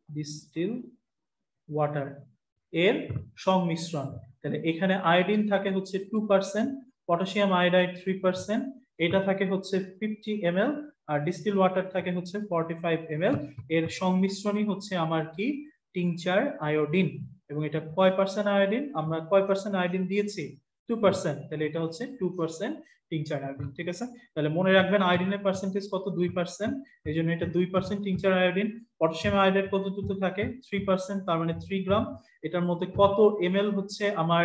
ডিস্টিল ওয়াটার, এর সংমিশ্রণ। তাহলে এখানে আয়োডিন থাকে হচ্ছে 2%, পটাশিয়াম আয়োডাইড 3%, এটা থাকে হচ্ছে 50 ml, আর ডিস্টিল ওয়াটার থাকে হচ্ছে 45 ml। এর সংমিশ্রণই হচ্ছে আমার কি টিংচার আয়োডিন। এবং এটা কয় পার্সেন্ট আয়োডিন, আমরা কয় পার্সেন্ট আয়োডিন দিয়েছি 2%, তাহলে এটা হচ্ছে 2% টিংচার আয়োডিন। ঠিক আছে, তাহলে মনে রাখবেন আয়োডিনের পার্সেন্টেজ কত 2%, এই জন্য এটা 2% টিংচার আয়োডিন। পটাশিয়াম আয়োডাইড কতটুকু থাকে 3%, তার মানে 3 গ্রাম। এটার মধ্যে কত ml হচ্ছে আমার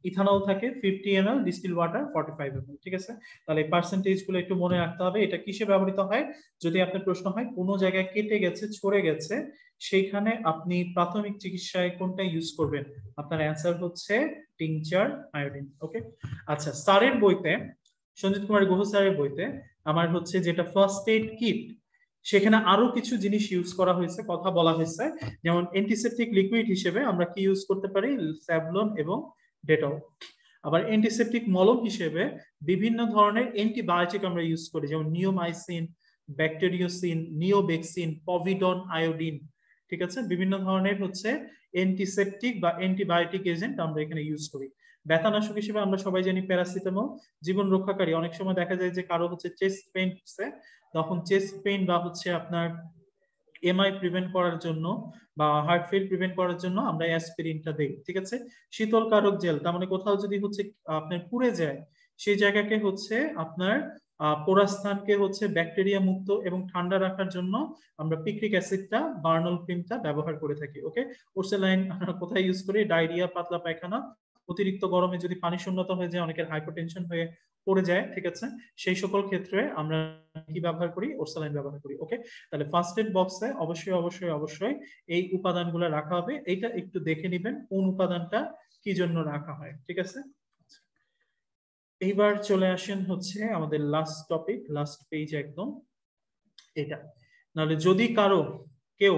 ইথানল থাকে 50 ml, ডিস্টিল ওয়াটার 45 ml। ঠিক আছে, তাহলে এই পার্সেন্টেজ গুলো একটু মনে রাখতে হবে। এটা কিসে ব্যবহৃত হয়, যদি আপনার প্রশ্ন হয় কোনো জায়গায় কেটে গেছে ছড়ে গেছে সেইখানে আপনি প্রাথমিক চিকিৎসায় কোনটা ইউজ করবেন, আপনার অ্যান্সার হচ্ছে টিংচার আয়োডিন। ওকে, আচ্ছা স্যারের বইতে, সঞ্জিত কুমার গুহ স্যারের বইতে আমার হচ্ছে যেটা ফার্স্ট এইড কিট, সেখানে আরো কিছু জিনিস ইউজ করা হয়েছে, কথা বলা হয়েছে। যেমন অ্যান্টিসেপটিক লিকুইড হিসেবে আমরা কি ইউজ করতে পারি, স্যাভলন এবং ডেটল। আবার অ্যান্টিসেপটিক মলম হিসেবে বিভিন্ন ধরনের অ্যান্টিবায়োটিক আমরা ইউজ করি, যেমন নিওমাইসিন, ব্যাকটেরিওসিন, নিওবেক্সিন, পভিডন, আয়োডিন। ঠিক আছে, বিভিন্ন ধরনের হচ্ছে অ্যান্টিসেপটিক বা অ্যান্টিবায়োটিক এজেন্ট আমরা এখানে ইউজ করি। ব্যথানাশক হিসেবে আমরা সবাই জানি প্যারাসিটামল, জীবন রক্ষাকারী। অনেক সময় দেখা যায় যে কারো হচ্ছে চেস্ট পেইন হচ্ছে, তখন চেস্ট পেইন বা হচ্ছে আপনার এমআই প্রিভেন্ট করার জন্য বা হার্ট ফেল প্রিভেন্ট করার জন্য আমরা অ্যাসপিরিনটা দেই। ঠিক আছে, শীতলকারক জেল, তার মানে কোথাও যদি হচ্ছে আপনার পুড়ে যায় সেই জায়গাকে হচ্ছে আপনার পোড়া স্থানকে হচ্ছে ব্যাকটেরিয়া মুক্ত এবং ঠান্ডা রাখার জন্য আমরা পিক্রিক অ্যাসিডটা, বার্নল ক্রিমটা ব্যবহার করে থাকি। ওকে, ওরসেলাইন আমরা কোথায় ইউজ করি, ডায়রিয়া, পাতলা পায়খানা, অতিরিক্ত গরমে যদি পানি শূন্যতা হয়ে যায়, অনেকের হাইপারটেনশন হয়ে পড়ে যায়, ঠিক আছে, সেই সকল ক্ষেত্রে আমরা কি ব্যবহার করি, ওরসেলাইন ব্যবহার করি। ওকে, তাহলে ফার্স্ট এড বক্সে অবশ্যই অবশ্যই অবশ্যই এই উপাদানগুলো রাখা হবে। এইটা একটু দেখে নেবেন কোন উপাদানটা কি জন্য রাখা হয়। ঠিক আছে, এইবার চলে আসেন হচ্ছে আমাদের লাস্ট টপিক, লাস্ট পেজ একদম এটা। নাহলে যদি কারো কেউ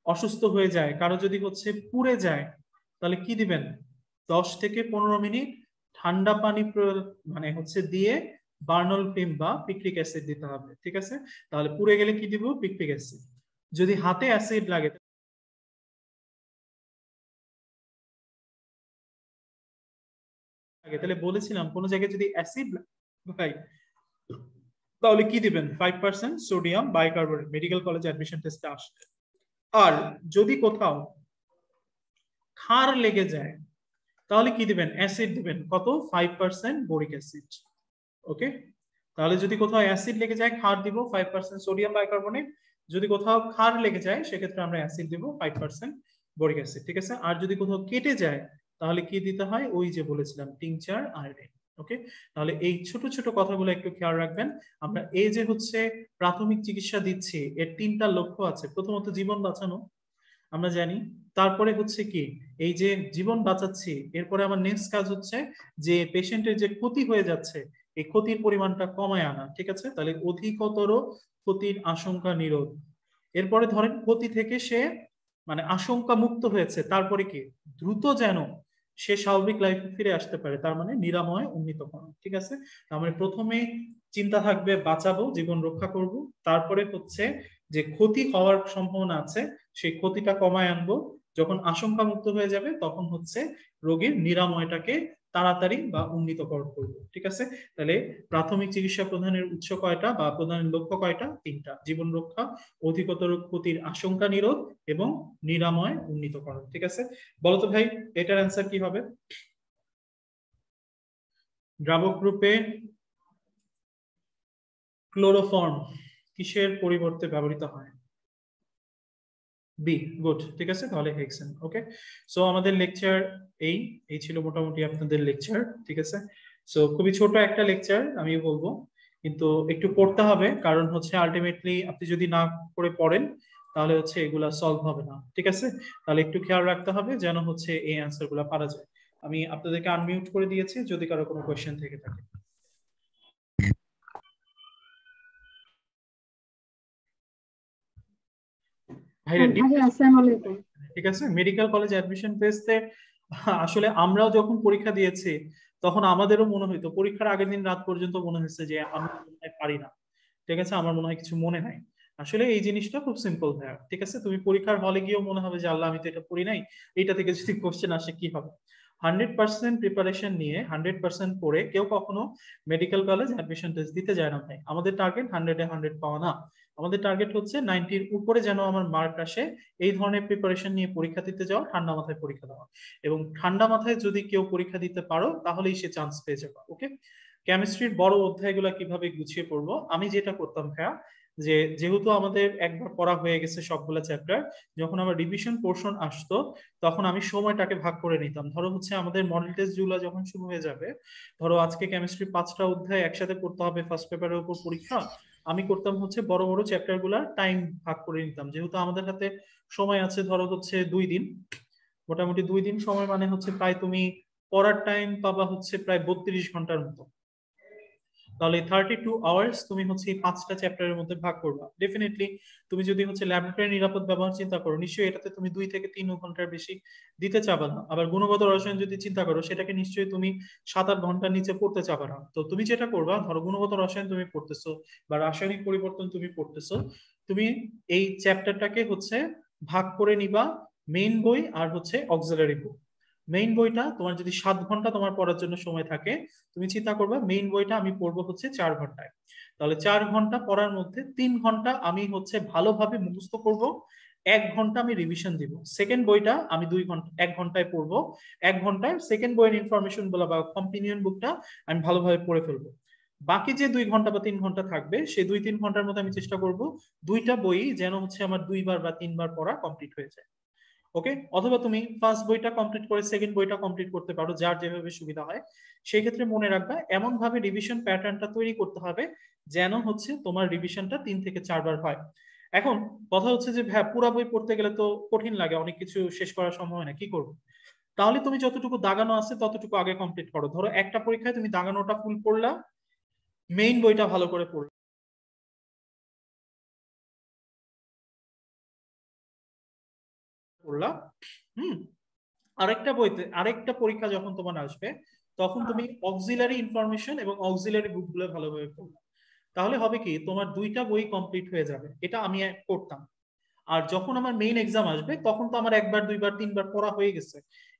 অসুস্থ হয়ে যায়, কারো যদি হচ্ছে পুড়ে যায়, তাহলে কি দিবেন, 10 থেকে 15 মিনিট ঠান্ডা পানি মানে হচ্ছে দিয়ে বার্নল ক্রিম বা পিক্রিক অ্যাসিড দিতে হবে। ঠিক আছে, তাহলে পুড়ে গেলে কি দিব, পিক্রিক অ্যাসিড। যদি হাতে অ্যাসিড লাগে তাহলে বলেছিলাম কোন জায়গায় যদি অ্যাসিড ভাই, তাহলে কি দিবেন, 5% sodium bicarbonate, medical college admission টেস্টে আসবে। আর যদি কোথাও ক্ষার লেগে যায় তাহলে কি দিবেন, অ্যাসিড দিবেন, কত, 5% বোরিক অ্যাসিড। ওকে, তাহলে যদি কোথাও অ্যাসিড লেগে যায় ক্ষার দিব 5% সোডিয়াম বাইকার্বনেট, যদি কোথাও ক্ষার লেগে যায় সেক্ষেত্রে আমরা অ্যাসিড দিব 5% বোরিক অ্যাসিড। ঠিক আছে, আর যদি কোথাও কেটে যায় তাহলে কি দিতে হয়, ওই যে বলেছিলাম টিংচার আয়োডিন। ওকে, তাহলে এই ছোট ছোট কথাগুলো একটু খেয়াল রাখবেন। আমরা এই যে হচ্ছে প্রাথমিক চিকিৎসা দিচ্ছি, এর 3টা লক্ষ্য আছে। প্রথমত জীবন বাঁচানো, আমরা জানি। তারপরে হচ্ছে কি, এই যে জীবন বাঁচাচ্ছি, এরপরে আমার নেক্সট কাজ হচ্ছে যে পেশেন্টের যে ক্ষতি হয়ে যাচ্ছে এই ক্ষতির পরিমাণটা কমায় আনা। ঠিক আছে, তাহলে অধিকতর ক্ষতির আশঙ্কা নিরোধ। এরপরে ধরেন ক্ষতি থেকে সে মানে আশঙ্কা মুক্ত হয়েছে, তারপরে কি দ্রুত যেন সে স্বাভাবিক লাইফে ফিরে আসতে পারে, তার মানে নিরাময় উন্নীতকরণ। ঠিক আছে, তার মানে প্রথমে চিন্তা থাকবে বাঁচাবো, জীবন রক্ষা করব, তারপরে হচ্ছে যে ক্ষতি হওয়ার সম্ভাবনা আছে সেই ক্ষতিটা কমায় আনবো, যখন আশঙ্কা মুক্ত হয়ে যাবে তখন হচ্ছে রোগীর নিরাময়টাকে তাড়াতাড়ি বা উন্নীতকরণ করবো। ঠিক আছে, তাহলে প্রাথমিক চিকিৎসা প্রদানের উৎস কয়টা বা প্রদানের লক্ষ্য কয়টা, 3টা, জীবন রক্ষা, অধিকতর ক্ষতির আশঙ্কা নিরোধ এবং নিরাময় উন্নীতকরণ। ঠিক আছে, বলতো ভাই এটার অ্যান্সার কি হবে, দ্রাবক রূপে ক্লোরোফর্ম কিসের পরিবর্তে ব্যবহৃত হয়, বি, গুড। ঠিক আছে, তাহলে হেক্সেন। ওকে, সো আমাদের লেকচার এই এই ছিল মোটামুটি আপনাদের লেকচার। ঠিক আছে, সো খুবই ছোট একটা লেকচার আমি বলবো, কিন্তু একটু পড়তে হবে, কারণ হচ্ছে আলটিমেটলি আপনি যদি না করে পড়েন তাহলে হচ্ছে এগুলা সলভ হবে না। ঠিক আছে, তাহলে একটু খেয়াল রাখতে হবে যেন হচ্ছে এই অ্যান্সার গুলা পারা যায়। আমি আপনাদেরকে আনমিউট করে দিয়েছি, যদি কারো কোনো কোয়েশ্চেন থেকে থাকে। ভাইরা, আসসালামু আলাইকুম। ঠিক আছে, মেডিকেল কলেজ অ্যাডমিশন টেস্টে আসলে আমরাও যখন পরীক্ষা দিয়েছি তখন আমাদেরও মনে হইতো, পরীক্ষার আগের দিন রাত পর্যন্ত মনে হচ্ছে যে আমি মনে হয় পারি না। ঠিক আছে, আমার মনে হয় কিছু মনে নাই। আসলে এই জিনিসটা খুব সিম্পল ভাইয়া, ঠিক আছে? তুমি পরীক্ষার হলে গিয়েও মনে হবে যে আল্লাহ আমি তো এটা পড়ি নাই, এইটা থেকে যদি কোশ্চেন আসে কি হবে। 100% প্রিপারেশন নিয়ে 100% পড়ে কেউ কখনো মেডিকেল কলেজ অ্যাডমিশন টেস্ট দিতে যায় না ভাই। আমাদের টার্গেট 100-এ 100 পাওয়া না, আমাদের টার্গেট হচ্ছে 90-র উপরে যেন আমার মার্ক আসে। এই ধরনের প্রিপারেশন নিয়ে পরীক্ষা দিতে যাওয়া, ঠান্ডা মাথায় পরীক্ষা দেওয়া, এবং ঠান্ডা মাথায় যদি কেউ পরীক্ষা দিতে পারো তাহলেই সে চান্স পেয়ে যাবে। ওকে, কেমিস্ট্রির বড় অধ্যায়গুলো কিভাবে গুছিয়ে পড়বো, আমি যেটা করতাম ভাইয়া, যে যেহেতু আমাদের একবার পড়া হয়ে গেছে সবগুলো চ্যাপ্টার, যখন আমার রিভিশন পোর্শন আসতো তখন আমি সময়টাকে ভাগ করে নিতাম। ধরো হচ্ছে আমাদের মডেল টেস্ট গুলো যখন শুরু হয়ে যাবে, ধরো আজকে কেমিস্ট্রি 5টা অধ্যায় একসাথে পড়তে হবে, ফার্স্ট পেপারের উপর পরীক্ষা, আমি করতাম হচ্ছে বড় বড় চ্যাপ্টার গুলার টাইম ভাগ করে নিতাম। যেহেতু আমাদের হাতে সময় আছে ধরো হচ্ছে 2 দিন, মোটামুটি 2 দিন সময় মানে হচ্ছে প্রায় তুমি পড়ার টাইম পাবা হচ্ছে প্রায় 32 ঘন্টার মতো। তাহলে 32 আওয়ার্স তুমি হচ্ছে এই 5টা চ্যাপ্টারের মধ্যে ভাগ করবা। ডেফিনেটলি তুমি যদি হচ্ছে ল্যাবরেটরি নিরাপদ ব্যবহার চিন্তা করো, নিশ্চয়ই এটাতে তুমি 2 থেকে 3 ঘন্টার বেশি দিতে চাবা না। আবার গুণগত রসায়ন যদি চিন্তা করো, সেটাকে নিশ্চয়ই তুমি 7-8 ঘন্টার নিচে পড়তে চাবা না। তো তুমি যেটা করবা, ধরো গুণগত রসায়ন তুমি পড়তেছো বা রাসায়নিক পরিবর্তন তুমি পড়তেছো, তুমি এই চ্যাপ্টারটাকে হচ্ছে ভাগ করে নিবা মেইন বই আর হচ্ছে অক্সিলারি বই। মেইন বইটা তোমার যদি 7 ঘন্টা তোমার পড়ার জন্য সময় থাকে, তুমি চিন্তা করবে মেইন বইটা আমি পড়বো হচ্ছে 4 ঘন্টায়। তাহলে 4 ঘন্টা পড়ার মধ্যে 3 ঘন্টা আমি হচ্ছে ভালোভাবে মুখস্থ করব, 1 ঘন্টা আমি রিভিশন দিব। সেকেন্ড বইটা আমি 2 ঘন্টা 1 ঘন্টায় পড়বো, 1 ঘন্টায় সেকেন্ড বইয়ের ইনফরমেশন গুলো বা কম্পিনিয়ন বুকটা আমি ভালোভাবে পড়ে ফেলবো। বাকি যে 2 ঘন্টা বা 3 ঘন্টা থাকবে, সেই 2-3 ঘন্টার মধ্যে আমি চেষ্টা করব দুইটা বই যেন হচ্ছে আমার 2বার বা 3বার পড়া কমপ্লিট হয়ে যায়। ওকে, অথবা তুমি ফার্স্ট বইটা কমপ্লিট করে সেকেন্ড বইটা কমপ্লিট করতে পারো, যার যেভাবে সুবিধা হয়। সেই ক্ষেত্রে মনে রাখবা এমন ভাবে রিভিশন প্যাটার্নটা তৈরি করতে হবে যেন হচ্ছে তোমার রিভিশনটা 3 থেকে 4 বার হয়। এখন কথা হচ্ছে যে হ্যাঁ, পুরা বই পড়তে গেলে তো কঠিন লাগে, অনেক কিছু শেষ করা সম্ভব হয় না, কি করবো? তাহলে তুমি যতটুকু দাগানো আছে ততটুকু আগে কমপ্লিট করো। ধরো একটা পরীক্ষায় তুমি দাগানোটা ফুল পড়লা, মেইন বইটা ভালো করে পড়লা। হুম, আরেকটা পরীক্ষা যখন তোমার আসবে, তখন তুমি অক্সিলারি ইনফরমেশন এবং অক্সিলারি বুকগুলো ভালোভাবে পড়বে। তাহলে হবে কি, তোমার 2টা বই কমপ্লিট হয়ে যাবে। এটা আমি করতাম। আর যখন আমার মেইন এক্সাম আসবে, তখন তো আমার 1বার 2বার 3বার পড়া হয়ে গেছে,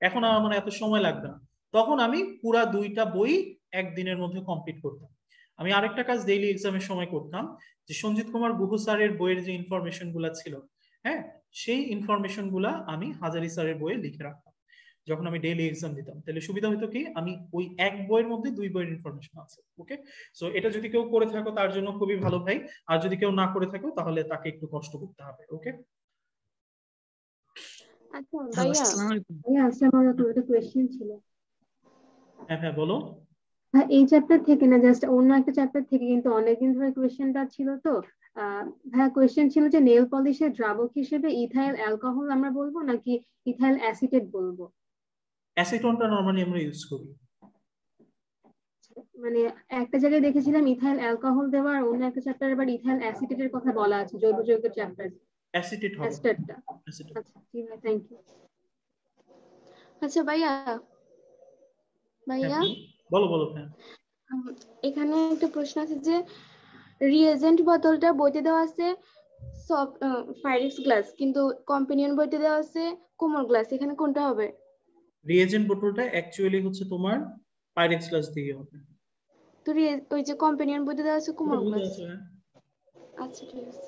এখন আর আমার এত সময় লাগবে না। তখন আমি পুরা 2টা বই একদিনের মধ্যে কমপ্লিট করতাম। আমি আরেকটা কাজ ডেইলি এক্সামের সময় করতাম, যে সঞ্জিত কুমার গুহ স্যারের বইয়ের যে ইনফরমেশন গুলা ছিল, হ্যাঁ, সেই ইনফরমেশন গুলা আমি হাজারি স্যারের বইয়ে লিখে রাখতাম। যখন আমি ডেইলি এক্সাম দিতাম, তাহলে সুবিধা হতো কি, আমি ওই এক বইয়ের মধ্যে 2 বইয়ের ইনফরমেশন আছে। ওকে, সো এটা যদি কেউ করে থাকো তার জন্য খুবই ভালো ভাই, আর যদি কেউ না করে থাকো তাহলে তাকে একটু কষ্ট করতে হবে। ওকে, আচ্ছা হ্যালো, ভাইয়া, আসসালামু আলাইকুম। আসসালামু আলাইকুম, একটা কোয়েশ্চেন ছিল। হ্যাঁ হ্যাঁ বলো। হ্যাঁ, এই চ্যাপ্টার থেকে না, জাস্ট অন্য একটা চ্যাপ্টার থেকে, কিন্তু অনেকদিন ধরে কোয়েশ্চেনটা ছিল তো। হ্যাঁ, কোয়েশ্চেন ছিল যে নেল পলিশের দ্রাবক হিসেবে ইথাইল অ্যালকোহল আমরা বলবো নাকি ইথাইল অ্যাসিটেট বলবো? অ্যাসিটনটা নরমালি আমরা ইউজ করি। মানে একটা জায়গায় দেখেছিলাম ইথাইল অ্যালকোহল দেওয়া, আর অন্য একটা চ্যাপ্টার আবার ইথাইল অ্যাসিটেটের কথা বলা আছে, জৈব যৌগের চ্যাপ্টার, অ্যাসিটেট হবে। অ্যাসিটেটটা। অ্যাসিটেট। আচ্ছা ঠিক আছে, থ্যাংক ইউ। আচ্ছা ভাইয়া, হ্যাঁ ভাইয়া বলো বলো বলো, হ্যাঁ। উম, এখানে একটা প্রশ্ন আছে যে রিএজেন্ট বোতলটা বইতে দেওয়া আছে সফট ফাইরিক্স গ্লাস, কিন্তু কম্পেনিয়ন বইতে দেওয়া আছে কোমল গ্লাস, এখানে কোনটা হবে? রিএজেন্ট বোতলটা অ্যাকচুয়ালি হচ্ছে তোমার পাইরেক্স গ্লাস দিয়ে হবে। তো ওই যে কম্পেনিয়ন বইতে দেওয়া আছে ওটা কোমল বুঝে গ্লাস। আছে, হ্যাঁ। আচ্ছা ঠিক আছে।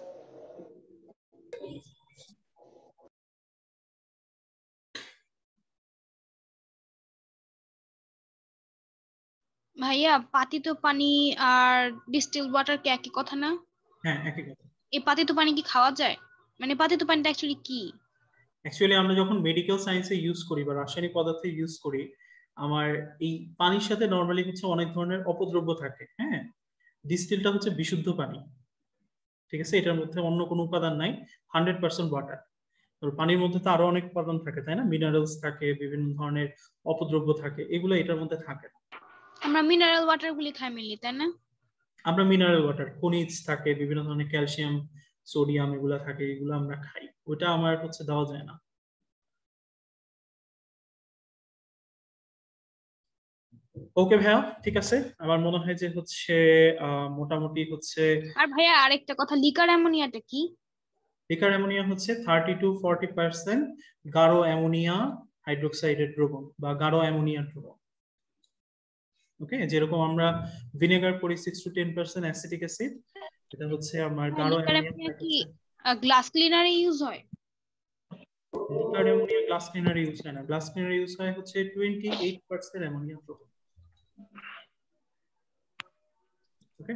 ভাইয়া, পাতিত পানি আর ডিস্টিল ওয়াটার কি একই কথা না? হ্যাঁ, একই কথা। এই পাতিত পানি কি খাওয়া যায়? মানে পাতিত পানিটা অ্যাকচুয়ালি কি? অ্যাকচুয়ালি আমরা যখন মেডিকেল সায়েন্সে ইউজ করি বা রাসায়নিক পদার্থে ইউজ করি, আমার এই পানির সাথে নর্মালি হচ্ছে অনেক ধরনের অপদ্রব্য থাকে, হ্যাঁ। ডিস্টিলটা হচ্ছে বিশুদ্ধ পানি, ঠিক আছে, এটার মধ্যে অন্য কোনো উপাদান নাই, 100% ওয়াটার। পানির মধ্যে তো আরো অনেক উপাদান থাকে, তাই না, মিনারেলস থাকে, বিভিন্ন ধরনের অপদ্রব্য থাকে, এগুলো এটার মধ্যে থাকে না। আমরা মিনারেল ওয়াটার গুলি খাই মিলি, তাই না? আমরা মিনারেল ওয়াটার, খনিজ থাকে, বিভিন্ন ধরনের ক্যালসিয়াম, সোডিয়াম এগুলা থাকে, এগুলো আমরা খাই, ওটা আমার হচ্ছে দেওয়া যায় না। ওকে ভাইয়া, ঠিক আছে। আমার মনে হয় যে হচ্ছে মোটামুটি হচ্ছে আর ভাইয়া আরেকটা কথা, লিকার অ্যামোনিয়াটা কি? লিকার অ্যামোনিয়া হচ্ছে 30 to 40% গাঢ় অ্যামোনিয়া হাইড্রোক্সাইডের দ্রবণ বা গাঢ় অ্যামোনিয়া দ্রবণ। ওকে, যেরকম আমরা ভিনেগার করি 6 to 10% অ্যাসিটিক অ্যাসিড, এটা হচ্ছে আমার গাঢ় লিকার অ্যামোনিয়া অ্যামোনিয়া কি হাইড্রোক্সাইড। গ্লাস ক্লিনারে ইউজ হয়? লিকার অ্যামোনিয়া গ্লাস ক্লিনারে ইউজ হয় না, গ্লাস ক্লিনারে ইউজ হয় হচ্ছে 28% অ্যামোনিয়া দ্রবণ। ওকে,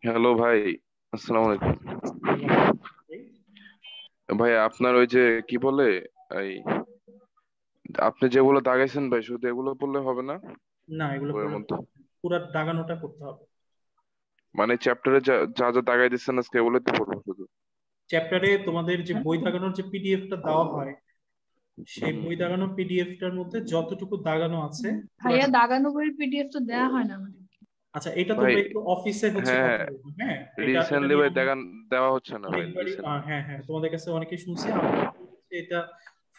হ্যালো ভাই, আসসালামু আলাইকুম। ভাই আপনার ওই যে কি বলে, এই আপনি যেগুলো দাগাইছেন ভাই, শুধু এগুলো পড়লে হবে না না, এগুলো বইয়ের মধ্যে? পুরো দাগানোটা করতে হবে। মানে চ্যাপ্টারে যা যা যা দাগাই দিচ্ছেন আজকে এগুলোই তো পড়বো শুধু? চ্যাপ্টারে তোমাদের যে বই দাগানোর যে পিডিএফটা দেওয়া হয়, সেই বই দাগানো পিডিএফটার মধ্যে যতটুকু দাগানো আছে ভাইয়া দাগানো বইয়ের পিডিএফ তো দেয়া হয় না আমাদের। আচ্ছা, এটা ভাই তোমরা একটু অফিসে হচ্ছে হ্যাঁ, কথা বলবো। হ্যাঁ, এটা রিসেন্টলি নিয়ে ভাই আমরা দেওয়া হচ্ছে না ভাই অনেকবারই রিসেন্ট। হ্যাঁ হ্যাঁ তোমাদের কাছে অনেকেই শুনছি, আমরা এটা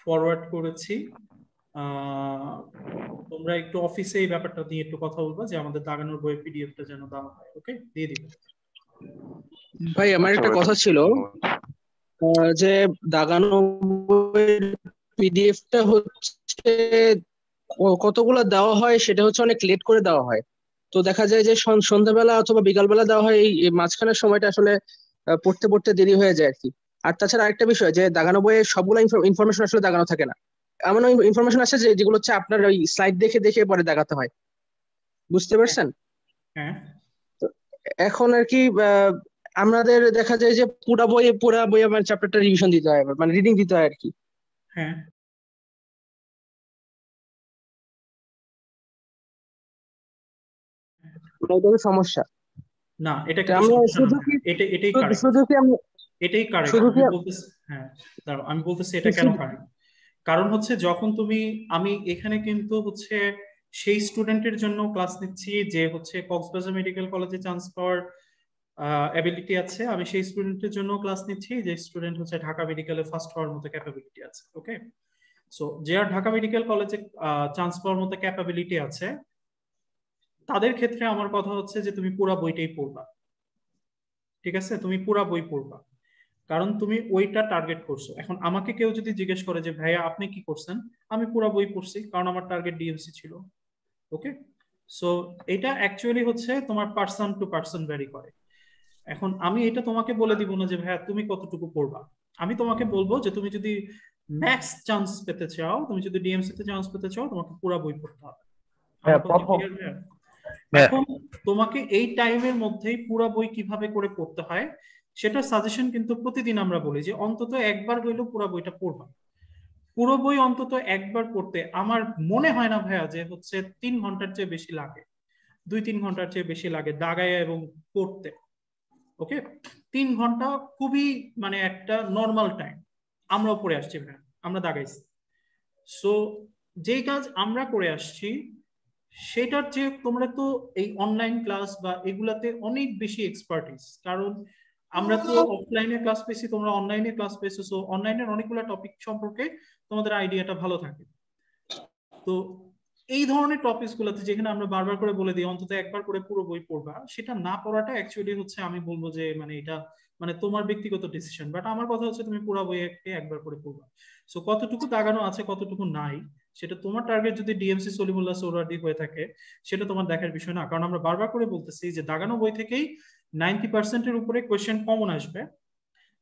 ফরওয়ার্ড করেছি। আহ, তোমরা একটু অফিসে এই ব্যাপারটা নিয়ে একটু কথা বলবা যে আমাদের দাগানোর বইয়ের পিডিএফটা যেন দেওয়া হয়। ওকে, দিয়ে দিবে। ভাই আমার আচ্ছা একটা ভাই, কথা ছিল, যে দাগানো বইয়ের পিডিএফটা হচ্ছে কতগুলো দেওয়া হয় সেটা হচ্ছে অনেক লেট করে দেওয়া হয়। তো দেখা যায় যে সন্ধ্যাবেলা অথবা বিকালবেলা দেওয়া হয়, এই মাঝখানের সময়টা আসলে পড়তে পড়তে দেরি হয়ে যায় আর কি। আর তাছাড়া আরেকটা বিষয় যে দাগানো বইয়ে সবগুলো ইনফরমেশন আসলে দাগানো থাকে না। এমন ইনফরমেশন আছে যেগুলো হচ্ছে আপনার ওই স্লাইড দেখে দেখে পরে দাগাতে হয়, বুঝতে পারছেন? হ্যাঁ তো এখন আর কি আমাদের দেখা যায় যে পুরা বই আমার চ্যাপ্টারটা রিভিশন দিতে হয়, মানে রিডিং দিতে হয় আর কি। হ্যাঁ মানে এটা হলো সমস্যা। না, এটা তো কিন্তু আমরা সমস্যা না, শুধু কি এটাই কারেক্ট। শুধু কি আমরা এটাই কারেক্ট শুধু কি আমি বলতেছি। হ্যাঁ, দাঁড়াও, আমি বলতেছি এটা কেন শুধু- কারেক্ট। কারণ হচ্ছে যখন আমি এখানে কিন্তু হচ্ছে সেই স্টুডেন্টের জন্য ক্লাস নিচ্ছি যে হচ্ছে কক্সবাজার মেডিকেল কলেজে চান্স পাওয়ার অ্যাবিলিটি আছে, আমি সেই স্টুডেন্টের জন্য ক্লাস নিচ্ছি যে স্টুডেন্ট হচ্ছে ঢাকা মেডিকেলে ফার্স্ট হওয়ার মতো ক্যাপাবিলিটি আছে। ওকে, সো যে আর ঢাকা মেডিকেল কলেজে চান্স পাওয়ার মতো ক্যাপাবিলিটি আছে, তাদের ক্ষেত্রে আমার কথা হচ্ছে যে তুমি পুরা বইটাই পড়বা। ঠিক আছে, তুমি পুরা বই পড়বা, কারণ তুমি ওইটা টার্গেট করছো। এখন আমাকে কেউ যদি জিজ্ঞেস করে যে ভাইয়া আপনি কি করছেন, আমি পুরো বই পড়ছি কারণ আমার টার্গেট ডিএমসি ছিল। ওকে, সো এটা অ্যাকচুয়ালি হচ্ছে তোমার পার্সন টু পার্সন ভ্যারি করে। এখন আমি এটা তোমাকে বলে দিব না যে ভাইয়া তুমি কতটুকু পড়বা। আমি তোমাকে বলবো যে তুমি যদি ম্যাক্স চান্স পেতে চাও, তুমি যদি ডিএমসি তে চান্স পেতে চাও, তোমাকে পুরো বই পড়তে হবে। আমার কথা ক্লিয়ার ভাইয়া? এখন তোমাকে এই টাইমের মধ্যেই পুরো বই কিভাবে করে পড়তে হয় সেটা সাজেশন কিন্তু প্রতিদিন আমরা বলি যে অন্তত একবার হইলেও পুরো বইটা পড়বা। পুরো বই অন্তত একবার পড়তে আমার মনে হয় না ভাইয়া যে হচ্ছে 3 ঘন্টার চেয়ে বেশি লাগে, 2-3 ঘন্টার চেয়ে বেশি লাগে দাগায় এবং পড়তে। ওকে, 3 ঘন্টা খুবই মানে একটা নর্মাল টাইম। আমরাও পড়ে আসছি ভাইয়া, আমরা দাগাইছি। সো যেই কাজ আমরা করে আসছি সেটার যে তোমরা তো এই অনলাইন ক্লাস বা এগুলাতে অনেক বেশি এক্সপার্টিস, কারণ আমরা তো অফলাইনে ক্লাস পেয়েছি, তোমরা অনলাইনে ক্লাস পেয়েছো, সো অনলাইনের অনেকগুলো টপিক সম্পর্কে তোমাদের আইডিয়াটা ভালো থাকে। তো এই ধরনের টপিকস গুলোতে যেখানে আমরা বারবার করে বলে দিই অন্তত একবার করে পুরো বই পড়বা, সেটা না পড়াটা অ্যাকচুয়ালি হচ্ছে আমি বলবো যে মানে এটা মানে তোমার ব্যক্তিগত ডিসিশন, বাট আমার কথা হচ্ছে তুমি পুরো বই একবার করে পড়বা। সো কতটুকু দাগানো আছে কতটুকু নাই সেটা তোমার টার্গেট যদি ডিএমসি সলিমুল্লাহ সোহরাওয়ার্দী হয়ে থাকে সেটা তোমার দেখার বিষয় না, কারণ আমরা বারবার করে বলতেছি যে দাগানো বই থেকেই 90%-এর উপরে কোয়েশ্চেন কমন আসবে।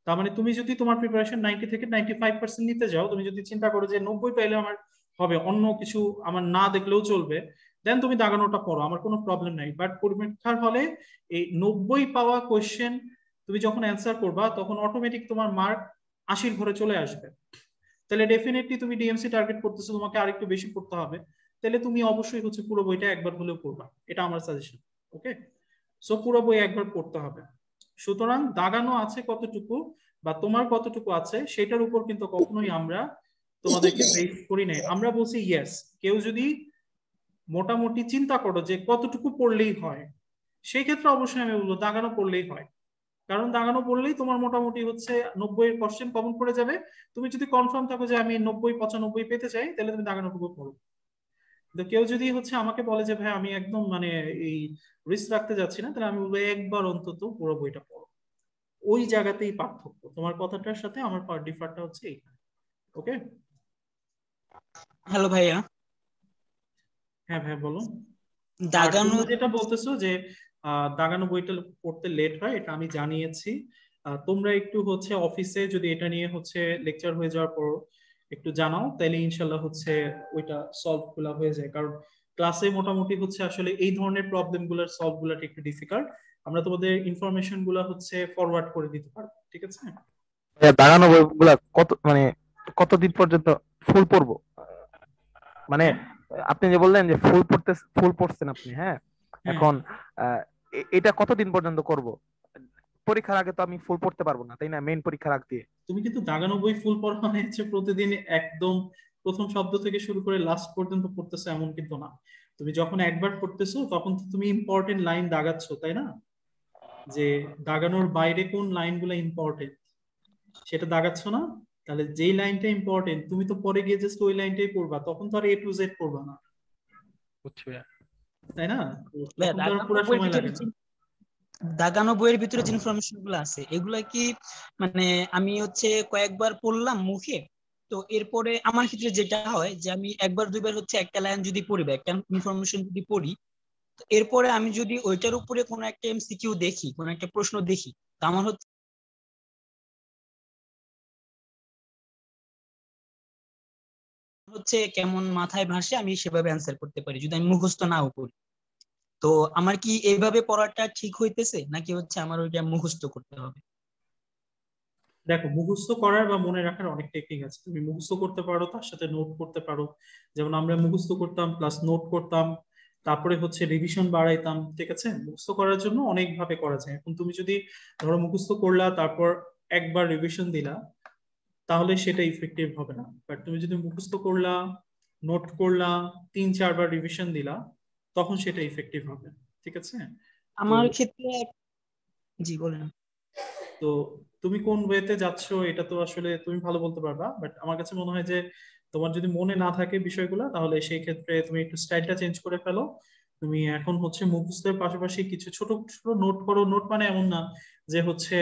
তার মানে তুমি যদি তোমার প্রিপারেশন 90 থেকে 95% নিতে যাও, তুমি যদি চিন্তা করো যে 90 পাইলে আমার হবে, অন্য কিছু আমার না দেখলেও চলবে, দেন তুমি দাগানোটা পড়ো, আমার কোনো প্রবলেম নাই। বাট পরীক্ষার হলে এই 90 পাওয়া কোয়েশ্চেন তুমি যখন অ্যান্সার করবা তখন অটোমেটিক তোমার মার্ক 80-র ঘরে চলে আসবে। তাহলে ডেফিনেটলি তুমি ডিএমসি টার্গেট করতেছো, তোমাকে আরেকটু বেশি পড়তে হবে, তাহলে তুমি অবশ্যই হচ্ছে পুরো বইটা একবার হলেও পড়বা, এটা আমার সাজেশন। ওকে, সো পুরো বই একবার পড়তে হবে। সুতরাং দাগানো আছে কতটুকু বা তোমার কতটুকু আছে সেটার উপর কিন্তু কখনোই আমরা তোমাদেরকে বেস করি নাই। আমরা বলছি ইয়েস, কেউ যদি মোটামুটি চিন্তা করো যে কতটুকু পড়লেই হয়, সেই ক্ষেত্রে অবশ্যই আমি বলবো দাগানো পড়লেই হয়, কারণ দাগানো পড়লেই তোমার মোটামুটি হচ্ছে 90-এর কোশ্চেন কমন পড়ে যাবে। তুমি যদি কনফার্ম থাকো যে আমি 90-95 পেতে চাই, তাহলে তুমি দাগানোটুকু পড়ো। তো কেউ যদি হচ্ছে আমাকে বলে যে ভাই আমি একদম মানে এই রিস্ক রাখতে যাচ্ছি না, তাহলে আমি বলবো একবার অন্তত পুরো বইটা পড়ো। ওই জায়গাতেই পার্থক্য, তোমার কথাটার সাথে আমার ডিফারটা হচ্ছে এইখানে। ওকে। হ্যালো ভাইয়া। হ্যাঁ ভাই বলো। আর দাগানো তোমরা যেটা বলতেছো যে দাগানো বইটা পড়তে লেট হয়, এটা আমি জানিয়েছি। তোমরা একটু হচ্ছে অফিসে যদি এটা নিয়ে হচ্ছে লেকচার হয়ে যাওয়ার পর একটু জানাও, তাহলে ইনশাল্লাহ হচ্ছে ওইটা সলভ গুলা হয়ে যায়। কারণ ক্লাসে মোটামুটি হচ্ছে আসলে এই ধরনের প্রবলেম গুলার সলভ গুলাটা একটু ডিফিকাল্ট। আমরা তোমাদের ইনফরমেশন গুলা হচ্ছে ফরওয়ার্ড করে দিতে পারবো, ঠিক আছে? দাগানো বইগুলা কতদিন পর্যন্ত ফুল পড়বো? মানে আপনি যে বললেন যে ফুল পড়ছেন আপনি, হ্যাঁ, এখন এটা কতদিন পর্যন্ত করব? পরীক্ষার আগে তো আমি ফুল পড়তে পারবো না, তাই না? মেইন পরীক্ষার আগ দিয়ে তুমি কিন্তু দাগানো বই ফুল পড়া মানে হচ্ছে প্রতিদিন একদম প্রথম শব্দ থেকে শুরু করে লাস্ট পর্যন্ত পড়তেছো এমন কিন্তু না। তুমি যখন একবার পড়তেছো তখন তো তুমি ইম্পর্টেন্ট লাইন দাগাচ্ছ, তাই না? যে দাগানোর বাইরে কোন লাইনগুলো ইম্পর্টেন্ট সেটা দাগাচ্ছ না? তাহলে যেই লাইনটা ইম্পর্টেন্ট তুমি তো পরে গিয়ে জাস্ট ওই লাইনটাই পড়বা, তখন তো আর A to Z পড়বা না, তাই না? তখন তো আর পুরো সময় লাগে না। দাগানো বইয়ের ভিতরে যে ইনফরমেশন গুলো আছে এগুলা কি মানে আমি হচ্ছে কয়েকবার পড়লাম মুখে, তো এরপরে আমার ক্ষেত্রে যেটা হয় যে আমি একবার দুইবার হচ্ছে একটা লাইন যদি পড়ি বা একটা ইনফরমেশন যদি পড়ি, তো এরপরে আমি যদি ওইটার উপরে কোনো একটা এমসিকিউ দেখি, কোনো একটা প্রশ্ন দেখি, তো আমার হচ্ছে কেমন মাথায় ভাসে আমি সেভাবে অ্যান্সার করতে পারি যদি আমি মুখস্থ নাও করি। তো আমার কি এইভাবে পড়াটা ঠিক হইতেছে নাকি হচ্ছে আমার ওইটা মুখস্থ করতে হবে? দেখো, মুখস্থ করার বা মনে রাখার অনেক টেকনিক আছে। তুমি মুখস্থ করতে পারো, তার সাথে নোট করতে পারো। যেমন আমরা মুখস্থ করতাম প্লাস নোট করতাম, তারপরে হচ্ছে রিভিশন বাড়াইতাম, ঠিক আছে? মুখস্থ করার জন্য অনেক ভাবে করা যায়। এখন তুমি যদি ধরো মুখস্থ করলা তারপর একবার রিভিশন দিলা, তাহলে সেটা ইফেক্টিভ হবে না। বাট তুমি যদি মুখস্থ করলা, নোট করলা, 3-4 বার রিভিশন দিলা, তখন সেটা ইফেক্টিভ হবে, ঠিক আছে? তো আমার ক্ষেত্রে জি বলেন। তো তুমি কোন ওয়েতে যাচ্ছ এটা তো আসলে তুমি ভালো বলতে পারবা, বাট আমার কাছে মনে হয় যে তোমার যদি মনে না থাকে বিষয়গুলো, তাহলে সেই ক্ষেত্রে তুমি একটু স্টাইলটা চেঞ্জ করে ফেলো। তুমি এখন হচ্ছে মুখস্থের পাশাপাশি কিছু ছোট ছোট নোট করো। নোট মানে এমন না যে হচ্ছে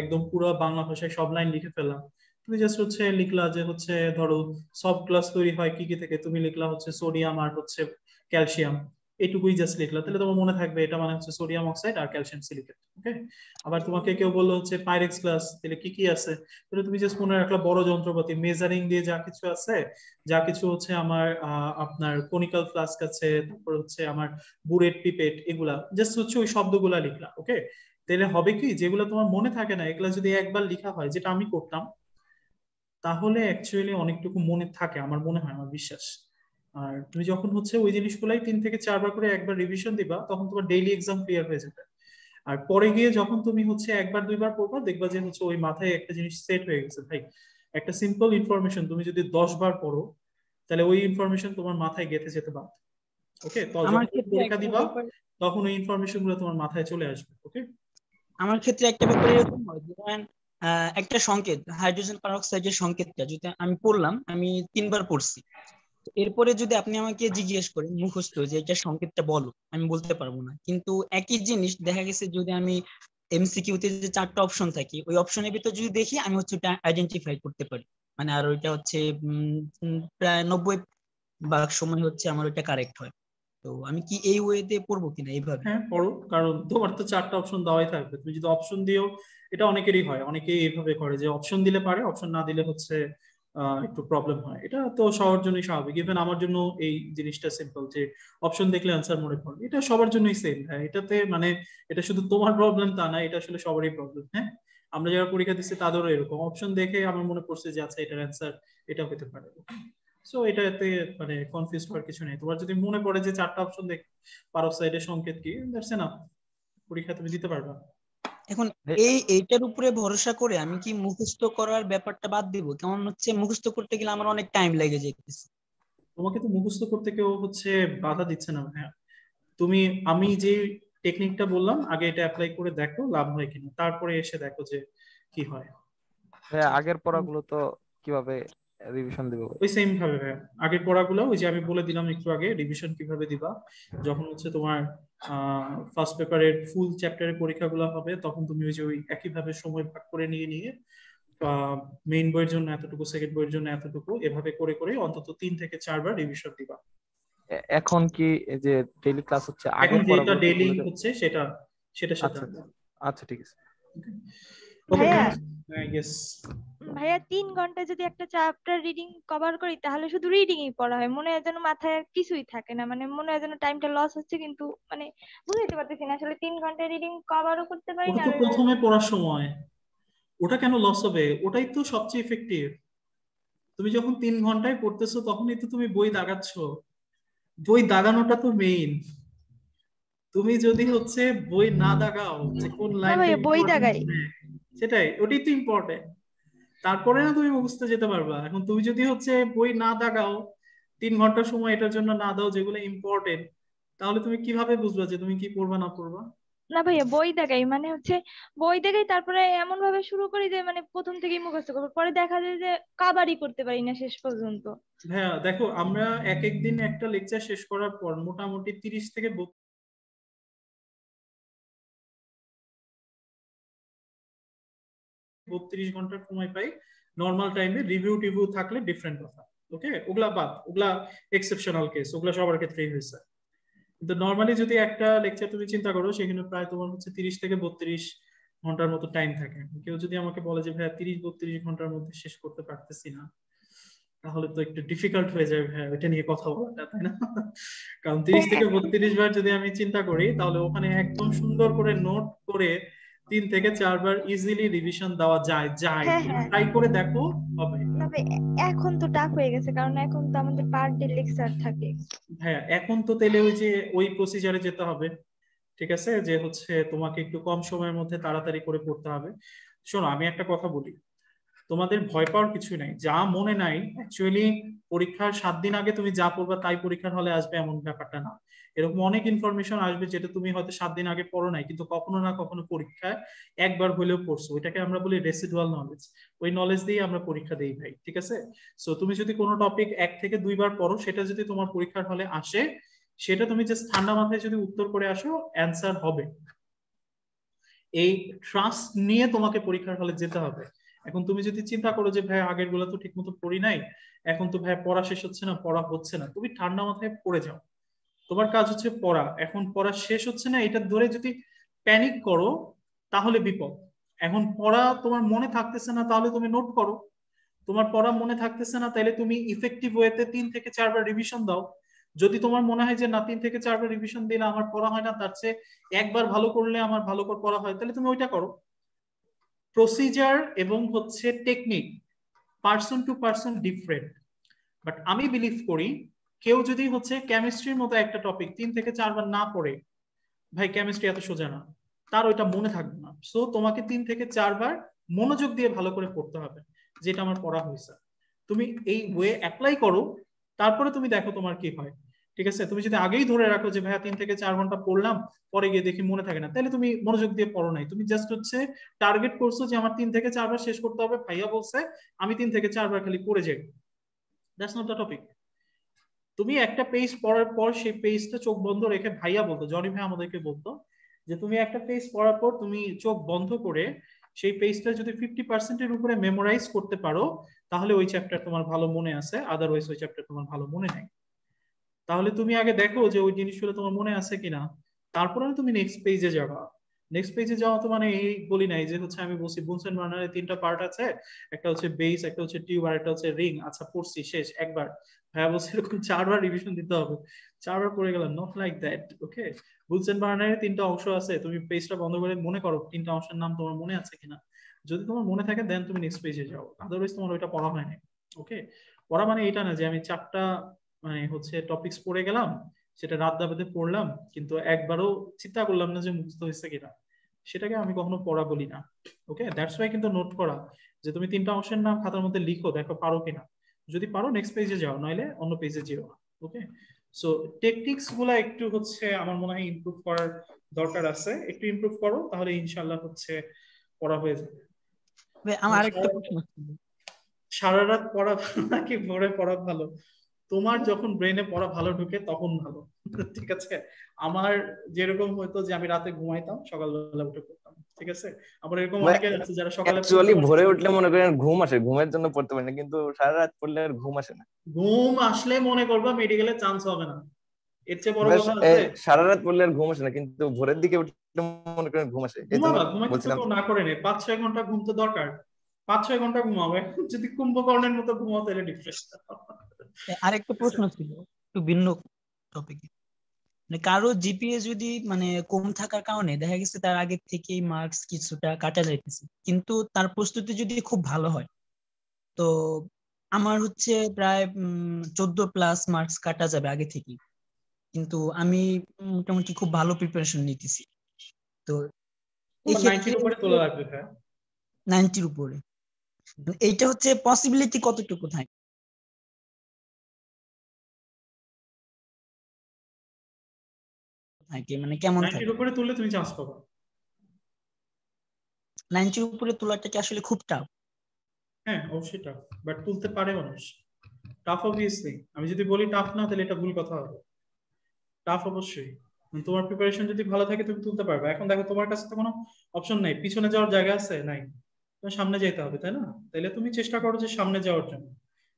একদম পুরো বাংলা ভাষায় সব লাইন লিখে ফেলা। তুমি জাস্ট হচ্ছে লিখলা যে হচ্ছে ধরো সফট গ্লাস তৈরি হয় কি কি থেকে, তুমি লিখলা হচ্ছে সোডিয়াম আর হচ্ছে ক্যালসিয়াম, এটুকুই জাস্ট লিখলা, তাহলে তোমার মনে থাকবে এটা মানে হচ্ছে সোডিয়াম অক্সাইড আর ক্যালসিয়াম সিলিকেট। ওকে। আবার তোমাকে কেউ বললো হচ্ছে পাইরেক্স গ্লাস, তাহলে কি কি আছে? তাহলে তুমি জাস্ট মনে রাখলা বড় যন্ত্রপাতি মেজারিং দিয়ে যা কিছু আছে, যা কিছু হচ্ছে আমার আপনার কনিক্যাল ফ্লাস্ক আছে, তারপর হচ্ছে আমার বুরেট পিপেট, এগুলা জাস্ট হচ্ছে ওই শব্দগুলা লিখলা। ওকে। তাহলে হবে কি, যেগুলো তোমার মনে থাকে না এগুলা যদি একবার লেখা হয়, যেটা আমি করতাম, তাহলে অ্যাকচুয়ালি অনেকটুকু মনে থাকে আমার মনে হয়, আমার বিশ্বাস। আর তুমি যখন হচ্ছে ওই জিনিসগুলাই 3 থেকে 4 বার করে একবার রিভিশন দিবা, তখন তোমার ডেইলি এক্সাম ক্লিয়ার হয়ে যাবে। আর পরে গিয়ে যখন তুমি হচ্ছে একবার দুইবার পড়বা, দেখবা যে হচ্ছে ওই মাথায় একটা জিনিস সেট হয়ে গেছে। ভাই, একটা সিম্পল ইনফরমেশন তুমি যদি 10 বার পড়ো, তাহলে ওই ইনফরমেশন তোমার মাথায় গেঁথে যেতে বাধ্য। ওকে। তো আমার যখন তুমি ক্ষেত্রে পরীক্ষা একটা দিবা, ব্যাপার তখন ওই ইনফরমেশন গুলো তোমার মাথায় চলে আসবে। ওকে। আমার ক্ষেত্রে একটা ব্যাপার এরকম হয় যে ধরেন একটা সংকেত হাইড্রোজেন পারঅক্সাইডের সংকেতটা যদি আমি পড়লাম, আমি 3বার পড়ছি, এরপরে যদি আপনি আমাকে জিজ্ঞেস করেন মুখস্থ যে এটা সংকেতটা বলো, আমি বলতে পারবো না। কিন্তু একই জিনিস দেখা গেছে যদি আমি এমসিকিউ তে যে 4টা অপশন থাকে ওই অপশনের ভিতর যদি দেখি, আমি হচ্ছে ওটা আইডেন্টিফাই করতে পারি। মানে আর ওইটা হচ্ছে প্রায় 90% সময় হচ্ছে আমার ওইটা কারেক্ট হয়। তো আমি কি এই ওয়েতে পড়বো কিনা এইভাবে? হ্যাঁ পড়ো, কারণ তোমার তো 4টা অপশন দেওয়াই থাকবে। তুমি যদি অপশন দিও, এটা অনেকেরই হয়, অনেকেই এইভাবে করে যে অপশন দিলে পারে, অপশন না দিলে হচ্ছে একটু প্রবলেম হয়। এটা তো সবার জন্যই স্বাভাবিক। ইভেন আমার জন্য এই জিনিসটা সিম্পল, যে অপশন দেখলে অ্যান্সার মনে পড়ে, এটা সবার জন্যই সেম। হ্যাঁ, এটাতে মানে এটা শুধু তোমার প্রবলেম তা না, এটা আসলে সবারই প্রবলেম। হ্যাঁ, আমরা যারা পরীক্ষা দিচ্ছি তাদেরও এরকম, অপশন দেখে আমার মনে পড়ছে যে আচ্ছা এটার অ্যান্সার এটা হতে পারে। সো এটাতে মানে কনফিউজ হওয়ার কিছু নেই। তোমার যদি মনে পড়ে যে 4টা অপশন দেখ পারক্সাইডের সংকেত কি, দ্যাটস এনাফ, পরীক্ষা তুমি দিতে পারবা। এখন এইটার উপরে ভরসা করে আমি কি মুখস্থ করার ব্যাপারটা বাদ দিব? কেমন হচ্ছে মুখস্থ করতে গেলে আমার অনেক টাইম লেগে যাইতেছে। তোমাকে তো মুখস্থ করতে কেউ হচ্ছে বাধা দিচ্ছে না। হ্যাঁ, তুমি আমি যে টেকনিকটা বললাম আগে এটা অ্যাপ্লাই করে দেখো লাভ হয় কিনা, তারপরে এসে দেখো যে কি হয়। আগের পড়াগুলো তো কিভাবে রিভিশন দিব? ওই সেম ভাবে ভাই, আগের পড়াগুলো ওই যে আমি বলে দিলাম একটু আগে, রিভিশন কিভাবে দিবা। যখন হচ্ছে তোমার ফার্স্ট পেপারের ফুল চ্যাপ্টারের পরীক্ষাগুলো হবে, তখন তুমি ওই যে ওই একইভাবে সময় ভাগ করে নিয়ে নিয়ে মেইন বইয়ের জন্য এতটুকু, সেকেন্ড বইয়ের জন্য এতটুকু, এভাবে করে করে অন্তত 3 থেকে 4 বার রিভিশন দিবা। এখন কি এই যে ডেইলি ক্লাস হচ্ছে, এখন আগের যেটা পড়াগুলো ডেইলি বলে দেব? হচ্ছে সেটা সেটা সেটা আচ্ছা আচ্ছা ঠিক আছে। ওকে ভাইয়া ইয়েস। ভাইয়া 3 ঘন্টা যদি একটা চ্যাপ্টার রিডিং কভার করি তাহলে শুধু রিডিংই পড়া হয়, মনে হয় যেন মাথায় আর কিছুই থাকে না, মানে মনে হয় যেন টাইমটা লস হচ্ছে, কিন্তু মানে বুঝতে পারতেছি না আসলে 3 ঘন্টা রিডিং কভারও করতে পারি ওটা না। তো আর প্রথমে পড়ার সময়, ওটা কেন লস হবে? ওটাই তো সবচেয়ে ইফেক্টিভ। তুমি যখন 3 ঘন্টায় পড়তেছো তখনই তো তুমি বই দাগাচ্ছ, বই দাগানোটা তো মেইন। তুমি যদি হচ্ছে বই না দাগাও যে কোন না লাইনটা ভাইয়া বই ইম্পর্টেন্ট, দাগাই। সেটাই, ওটাই তো ইম্পর্টেন্ট। তারপরে না তুমি মুখস্থ যেতে পারবা। এখন তুমি যদি হচ্ছে বই না দাগাও, 3 ঘন্টা সময় এটার জন্য না দাও যেগুলো ইম্পর্টেন্ট, তাহলে তুমি কিভাবে বুঝবা যে তুমি কি পড়বা না পড়বা? না ভাইয়া বই দেখাই, মানে হচ্ছে বই দেখাই, তারপরে এমন ভাবে শুরু করি যে মানে প্রথম থেকেই মুখস্থ করবো, পরে দেখা যায় যে কাবারই করতে পারি না শেষ পর্যন্ত। হ্যাঁ দেখো, আমরা এক এক দিন একটা লেকচার শেষ করার পর মোটামুটি 30 থেকে 32 ঘন্টার সময় পাই নর্মাল টাইমে। রিভিউ টিভিউ থাকলে ডিফারেন্ট কথা, ওকে, ওগুলা বাদ, ওগুলা এক্সেপশনাল কেস, ওগুলা সবার ক্ষেত্রেই হয়েছে। কিন্তু নর্মালি যদি একটা লেকচার তুমি চিন্তা করো, সেখানে প্রায় তোমার হচ্ছে 30 থেকে 32 ঘন্টার মতো টাইম থাকে। কেউ যদি আমাকে বলে যে ভাইয়া 30-32 ঘন্টার মধ্যে শেষ করতে পারতেছি না, তাহলে তো একটু ডিফিকাল্ট হয়ে যাবে ভাইয়া ওইটা নিয়ে কথা বলাটা, তাই না? কারণ 30 থেকে 32 বার যদি আমি চিন্তা করি, তাহলে ওখানে একদম সুন্দর করে নোট করে 3 থেকে 4 বার ইজিলি রিভিশন দেওয়া যায়। হ্যাঁ তুমি হ্যাঁ ট্রাই করে দেখো, হবে। না ভাই, এখন তো টাফ হয়ে গেছে, কারণ এখন তো আমাদের পার ডে লেকচার থাকে। হ্যাঁ এখন তো তাহলে ওই যে ওই প্রসিজারে যেতে হবে, ঠিক আছে, যে হচ্ছে তোমাকে একটু কম সময়ের মধ্যে তাড়াতাড়ি করে পড়তে হবে। শোনো আমি একটা কথা বলি, তোমাদের ভয় পাওয়ার কিছু নাই, যা মনে নাই অ্যাকচুয়ালি পরীক্ষার 7 দিন আগে তুমি যা পড়বা তাই পরীক্ষার হলে আসবে এমন ব্যাপারটা না। এরকম অনেক ইনফরমেশন আসবে যেটা তুমি হয়তো 7 দিন আগে পড়ো নাই, কিন্তু কখনো না কখনো পরীক্ষায় একবার হলেও পড়ছো। ওইটাকে আমরা বলি রেসিডুয়াল নলেজ। ওই নলেজ দিয়ে আমরা পরীক্ষা দেই ভাই, ঠিক আছে? সো তুমি যদি কোনো টপিক 1 থেকে 2 বার পড়ো, সেটা যদি তোমার পরীক্ষার হলে আসে, সেটা তুমি জাস্ট ঠান্ডা মাথায় যদি উত্তর করে আসো, অ্যান্সার হবে। এই ট্রাস্ট নিয়ে তোমাকে পরীক্ষার হলে যেতে হবে। এখন তুমি যদি চিন্তা করো যে ভাই আগের গুলো তো ঠিক মতো পড়ি নাই, এখন তো ভাই পড়া শেষ হচ্ছে না, পড়া হচ্ছে না, তুমি ঠান্ডা মাথায় পড়ে যাও। তোমার কাজ হচ্ছে পড়া, এখন পড়া শেষ হচ্ছে না এটা ধরে যদি প্যানিক করো তাহলে বিপদ। এখন পড়া তোমার মনে থাকতেছে না, তাহলে তুমি নোট করো। তোমার পড়া মনে থাকতেছে না, তাহলে তুমি ইফেক্টিভ ওয়েতে 3 থেকে 4 বার রিভিশন দাও। যদি তোমার মনে হয় যে না 3 থেকে 4 বার রিভিশন দিলে আমার পড়া হয় না, তার চেয়ে একবার ভালো করলে আমার ভালো করে পড়া হয়, তাহলে তুমি ওইটা করো। প্রসিজার এবং হচ্ছে technique person to person different. But আমি বিলিভ করি, কেউ যদি হচ্ছে কেমিস্ট্রির মতো একটা টপিক 3 থেকে 4 বার না পড়ে, ভাই কেমিস্ট্রি এত সোজা না, তার ওইটা মনে থাকবে না। সো তোমাকে 3 থেকে 4 বার মনোযোগ দিয়ে ভালো করে পড়তে হবে, যেটা আমার পড়া হয়েছে। তুমি এই ওয়ে অ্যাপ্লাই করো, তারপরে তুমি দেখো তোমার কি হয়, ঠিক আছে? তুমি যদি আগেই ধরে রাখো যে ভাইয়া 3 থেকে 4 ঘন্টা পড়লাম, পরে গিয়ে দেখি মনে থাকে না, তাহলে তুমি মনোযোগ দিয়ে পড়ো নাই। তুমি জাস্ট হচ্ছে টার্গেট করছো যে আমার 3 থেকে 4 বার শেষ করতে হবে, ভাইয়া বলছে আমি 3 থেকে 4 বার খালি পড়ে যাই। That's not the topic. তুমি একটা পেজ পড়ার পর সেই পেজটা চোখ বন্ধ রেখে, ভাইয়া বলতো, জনি ভাই আমাদেরকে বলতো যে তুমি একটা পেজ পড়ার পর তুমি চোখ বন্ধ করে সেই পেজটা যদি 50% এর উপরে মেমোরাইজ করতে পারো, তাহলে ওই চ্যাপ্টার তোমার ভালো মনে আছে, আদারওয়াইজ ওই চ্যাপ্টার তোমার ভালো মনে নাই। তাহলে তুমি আগে দেখো যে ওই জিনিসগুলো তোমার মনে আছে কিনা, তারপরে তুমি নেক্সট পেজে যাবা। নেক্সট পেজে যাওয়া তো মানে এই বলি নাই যে হচ্ছে আমি বলছি বুনসেন বার্নারের 3টা পার্ট আছে, একটা হচ্ছে বেস, একটা হচ্ছে টিউব, আর একটা হচ্ছে রিং, আচ্ছা পড়ছি শেষ একবার। ভাইয়া বলছে এরকম 4 বার রিভিশন দিতে হবে, 4 বার পড়ে গেলাম, not like that, okay? Bunsen বার্নারের 3টা অংশ আছে, তুমি পেজটা বন্ধ করে মনে করো 3টা অংশের নাম তোমার মনে আছে কিনা। যদি তোমার মনে থাকে দেন তুমি নেক্সট পেজে যাও, আদারওয়াইজ তোমার ওইটা পড়া হয় না, ওকে? পড়া মানে এটা না যে আমি 4টা মানে হচ্ছে টপিকস পড়ে গেলাম, সেটা রাত দাবাতে পড়লাম, কিন্তু একবারও চিন্তা করলাম না যে মুখস্থ হয়েছে কিনা, সেটাকে আমি কখনো পড়া বলি না, ওকে? দ্যাটস ওয়াই কিন্তু নোট করা, যে তুমি 3টা অংশের নাম খাতার মধ্যে লিখো, দেখো পারো কিনা। যদি পারো নেক্সট পেজে যাও, নইলে অন্য পেজে যেও, ওকে? সো টেকনিক্স গুলা একটু হচ্ছে আমার মনে হয় ইমপ্রুভ করার দরকার আছে, একটু ইমপ্রুভ করো, তাহলে ইনশাআল্লাহ হচ্ছে পড়া হয়ে যাবে। ভাই আমার আরেকটা প্রশ্ন ছিল। সারা রাত পড়া ভালো নাকি ভোরে পড়া ভালো? তোমার যখন ব্রেনে পড়া ভালো ঢুকে তখন ভালো। ঠিক আছে, আমার যেরকম হয়তো যে আমি রাতে ঘুমাইতাম সকালবেলা উঠে পড়তাম, ঠিক আছে। আমার এরকম অনেকে আছে যারা সকালে পড়তে অ্যাকচুয়ালি পারে। ভোরে উঠলে মনে করেন ঘুম আসে, ঘুমের জন্য পড়তে পারি না, কিন্তু সারা রাত পড়লে আর ঘুম আসে না। ঘুম আসলে মনে করবা মেডিকেলে চান্স হবে না, এর চেয়ে বড় বেশ, কথা আছে? সারা রাত পড়লে আর ঘুম আসে না, কিন্তু ভোরের দিকে উঠলে মনে করেন ঘুম আসে, এই জন্য ঘুমাবা, ঘুমাইতে তো বলছিলাম। কেউ না করে নেই, 5-6 ঘন্টা ঘুম তো দরকার, 5-6 ঘন্টা ঘুমাবো। এখন যদি কুম্ভকর্ণের মতো ঘুমাও তাহলে ডিফারেন্স। আরেকটা প্রশ্ন ছিল একটু ভিন্ন টপিকে, মানে কারো জিপিএ যদি মানে কম থাকার কারণে দেখা গেছে তার আগে থেকেই মার্কস কিছুটা কাটা যাইতেছে, কিন্তু তার প্রস্তুতি যদি খুব ভালো হয়, তো আমার হচ্ছে প্রায় 14+ মার্কস কাটা যাবে আগে থেকেই, কিন্তু আমি মোটামুটি খুব ভালো প্রিপারেশন নিতেছি, তো এই ক্ষেত্রে 90-র উপরে তোলা লাগবে। হ্যাঁ, 90-র উপরে, মানে এইটা হচ্ছে পসিবিলিটি কতটুকু থাকে মানে কেমন 90-র থাকে? উপরে তুললে তুমি চান্স পাবা। 90-র উপরে তোলাটা কি আসলে খুব টাফ? হ্যাঁ অবশ্যই টাফ, বাট তুলতে পারে মানুষ। টাফ অবভিয়াসলি, আমি যদি বলি টাফ না তাহলে এটা ভুল কথা হবে। টাফ অবশ্যই, তোমার প্রিপারেশন যদি ভালো থাকে তুমি তুলতে পারবে। এখন দেখো তোমার কাছে তো কোনো অপশন নাই, পিছনে যাওয়ার জায়গা আছে নাই, তোমার সামনে যেতে হবে, তাই না? তাহলে তুমি চেষ্টা করো যে সামনে যাওয়ার জন্য,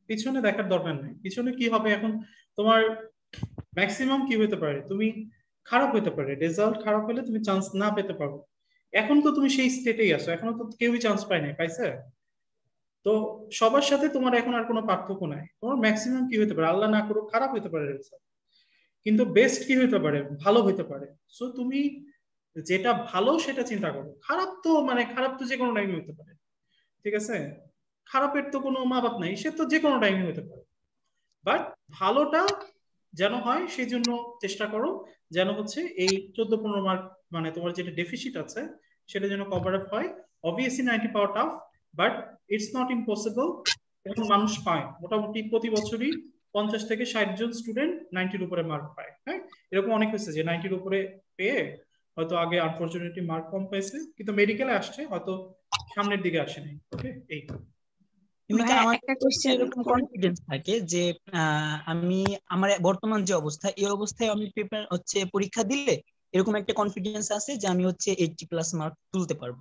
পিছনে দেখার দরকার নেই। পিছনে কি হবে এখন, তোমার ম্যাক্সিমাম কি হতে পারে, তুমি খারাপ হতে পারে, রেজাল্ট খারাপ হলে তুমি চান্স না পেতে পারো। এখন তো তুমি সেই স্টেটেই আছো, এখনো তো কেউই চান্স পায় নাই, পাইছে? তো সবার সাথে তোমার এখন আর কোনো পার্থক্য নাই। তোমার ম্যাক্সিমাম কি হতে পারে, আল্লাহ না করুক খারাপ হতে পারে রেজাল্ট, কিন্তু বেস্ট কি হতে পারে, ভালো হতে পারে। সো তুমি যেটা ভালো সেটা চিন্তা করো। খারাপ তো মানে খারাপ তো যে কোনো টাইমে হতে পারে, ঠিক আছে। খারাপের তো কোনো মা বাপ নাই, সে তো যে কোনো টাইমে হতে পারে। বাট ভালোটা যেন হয় সেই জন্য চেষ্টা করো, যেন হচ্ছে এই 14-15 মার্ক মানে তোমার যেটা ডেফিসিট আছে সেটা যেন কভার আপ হয়। অবভিয়াসলি 90 পাওয়া tough, but it's not impossible. এখন মানুষ পায় মোটামুটি প্রতি বছরই 50 থেকে 60 জন স্টুডেন্ট 90-র উপরে মার্ক পায়। হ্যাঁ, এরকম অনেক হয়েছে যে 90-র উপরে পেয়ে হয়তো আগে আনফরচুনেটলি মার্ক কম পাইছে, কিন্তু মেডিকেলে আসছে হয়তো সামনের দিকে আসেনি। ওকে, এই এমনিতে ভাইয়া আমার একটা হচ্ছে কোশ্চেন এরকম কনফিডেন্স থাকে যে আমি আমার বর্তমান যে অবস্থা, এই অবস্থায় আমি প্রিপেয়ার হচ্ছে পরীক্ষা দিলে এরকম একটা কনফিডেন্স আছে যে আমি হচ্ছে 80+ মার্ক তুলতে পারবো।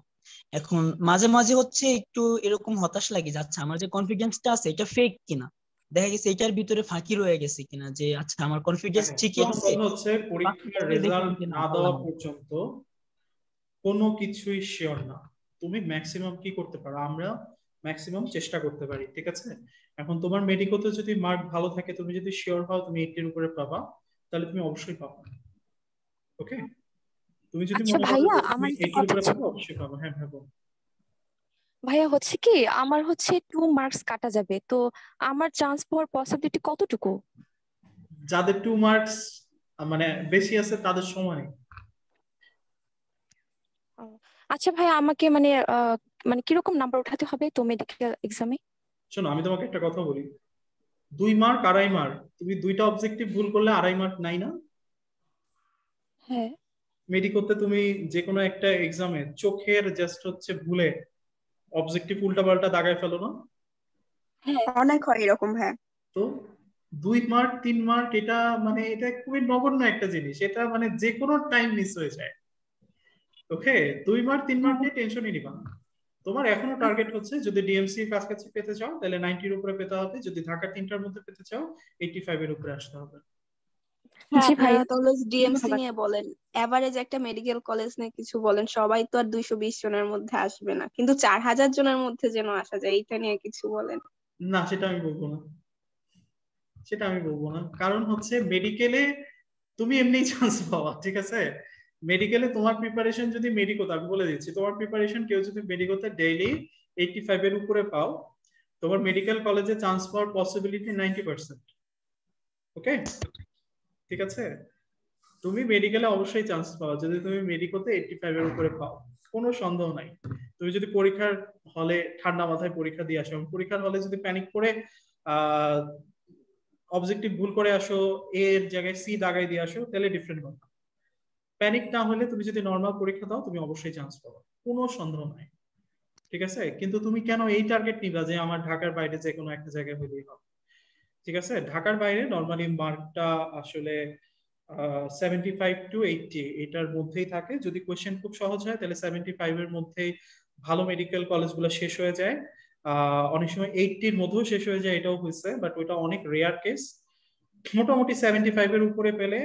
এখন মাঝে মাঝে হচ্ছে একটু এরকম হতাশ লাগে যে আচ্ছা আমার যে কনফিডেন্সটা আছে এটা ফেক কিনা, দেখা গেছে এটার ভিতরে ফাঁকি রয়ে গেছে কিনা, যে আচ্ছা আমার কনফিডেন্স ঠিকই প্রথম আছে, কথা হচ্ছে পরীক্ষার বাস্তবে দেখলাম রেজাল্ট যে না না দেওয়া পারলাম না। পর্যন্ত কোনো কিছুই শিওর না। তুমি ম্যাক্সিমাম কি করতে পারো, আমরা ম্যাক্সিমাম চেষ্টা করতে পারি, ঠিক আছে। এখন তোমার মেডিকোতে যদি মার্ক ভালো থাকে, তুমি যদি শিওর হও তুমি 80-র উপরে পাবা, তাহলে তুমি অবশ্যই পাবা। ওকে, তুমি যদি আচ্ছা মনে করো ভাইয়া, যে তুমি আমার একটা 80-র কথা উপরে ছিল। পাবা, অবশ্যই পাবা। হ্যাঁ ভাবো। ভাইয়া হচ্ছে কি, আমার হচ্ছে 2 মার্কস কাটা যাবে, তো আমার চান্স পাওয়ার পসিবিলিটি কতটুকু? যাদের 2 মার্কস মানে বেশি আছে তাদের সমানই। ও, আচ্ছা ভাইয়া, আমাকে মানে মানে কিরকম নাম্বার উঠাতে হবে তো মেডিকেল এক্সামে? শোনো আমি তোমাকে একটা কথা বলি, 2 মার্ক 2.5 মার্ক, তুমি দুইটা অবজেক্টিভ ভুল করলে 2.5 মার্ক নাই না? হ্যাঁ। মেডিকোতে তুমি যে কোনো একটা এক্সামে চোখের জাস্ট হচ্ছে ভুলে অবজেক্টিভ উল্টা পাল্টা দাগায় ফেলো না? হ্যাঁ, অনেক হয় এরকম। হ্যাঁ, তো 2 মার্ক 3 মার্ক এটা মানে এটা খুবই নগণ্য একটা জিনিস, এটা মানে যে কোনো টাইম মিস হয়ে যায়। ওকে, 2 মার্ক 3 মার্ক নিয়ে টেনশনই নিবা না। তোমার এখনো টার্গেট হচ্ছে যদি ডিএমসি এর কাছাকাছি পেতে চাও তাহলে 90-র উপরে পেতে হবে, যদি ঢাকা 3টার মধ্যে পেতে চাও 85-এর উপরে আসতে হবে। হ্যাঁ, জি আপনারা ভাইয়া, তাহলে ডিএমসি ধন্যবাদ। নিয়ে বলেন, এভারেজ একটা মেডিকেল কলেজ নিয়ে কিছু বলেন। সবাই তো আর 220 জনের মধ্যে আসবে না, কিন্তু 4000 জনের মধ্যে যেন আসা যায়, এটা নিয়ে কিছু বলেন। না সেটা আমি বলবো না, সেটা আমি বলবো না, কারণ হচ্ছে মেডিকেলে তুমি এমনি চান্স পাওয়া, ঠিক আছে। মেডিকেলে তোমার প্রিপারেশন যদি মেডিকোতে, আমি বলে দিচ্ছি তোমার প্রিপারেশন কেউ যদি মেডিকোতে ডেইলি 85-এর উপরে পাও, তোমার মেডিকেল কলেজে চান্স পাওয়ার পসিবিলিটি 90%। ওকে, ঠিক আছে। তুমি মেডিকেলে অবশ্যই চান্স পাও যদি তুমি মেডিকোতে 85-এর উপরে পাও, কোনো সন্দেহ নাই। তুমি যদি পরীক্ষার হলে ঠান্ডা মাথায় পরীক্ষা দিয়ে আসো, পরীক্ষার হলে যদি প্যানিক করে আহ অবজেক্টিভ ভুল করে আসো, এ এর জায়গায় সি দাগাই দিয়ে আসো, তাহলে ডিফারেন্ট কথা। প্যানিক না হলে তুমি যদি নর্মাল পরীক্ষা দাও তুমি অবশ্যই চান্স পাবে, কোনো সন্দেহ নাই, ঠিক আছে, কিন্তু তুমি কেন এই টার্গেট নিবা যে আমার ঢাকার বাইরে যে কোনো একটা জায়গায় হলেই হবে? ঠিক আছে, ঢাকার বাইরে নর্মালি মার্কটা আসলে 75 to 80 এটার মধ্যেই থাকে। যদি কোয়েশ্চেন খুব সহজ হয় তাহলে 75 এর মধ্যেই ভালো মেডিকেল কলেজগুলো শেষ হয়ে যায়। অনেক সময় 80 এর মধ্যেও শেষ হয়ে যায়, এটাও হয়েছে, বাট ওটা অনেক রেয়ার কেস। মোটামুটি 75 এর উপরে পেলে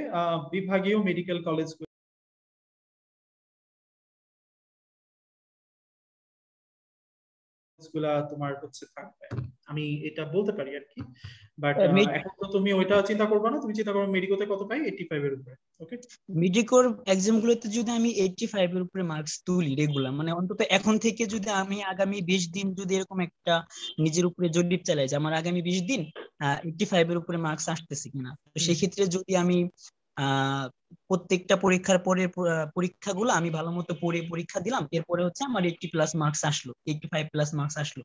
বিভাগীয় মেডিকেল কলেজ গুলা তোমার হচ্ছে থাকবে, আমি এটা বলতে পারি আর কি। বাট এখন তো তুমি ওইটা চিন্তা করবে না, তুমি চিন্তা করো মেডিকোতে কত পাই, 85 এর উপরে। ওকে, মেডিকোর এক্সাম গুলোতে যদি আমি 85 এর উপরে মার্কস তুলি রেগুলার, মানে অন্তত এখন থেকে যদি আমি আগামী 20 দিন যদি এরকম একটা নিজের উপরে জরিপ চালাই যে আমার আগামী 20 দিন 85 এর উপরে মার্কস আসতেছে কিনা, তো সেই ক্ষেত্রে যদি আমি প্রত্যেকটা পরীক্ষার পরে পরীক্ষাগুলো আমি ভালো মতো পড়ে পরীক্ষা দিলাম, এরপরে হচ্ছে আমার 80+ মার্কস আসলো, 85+ মার্কস আসলো,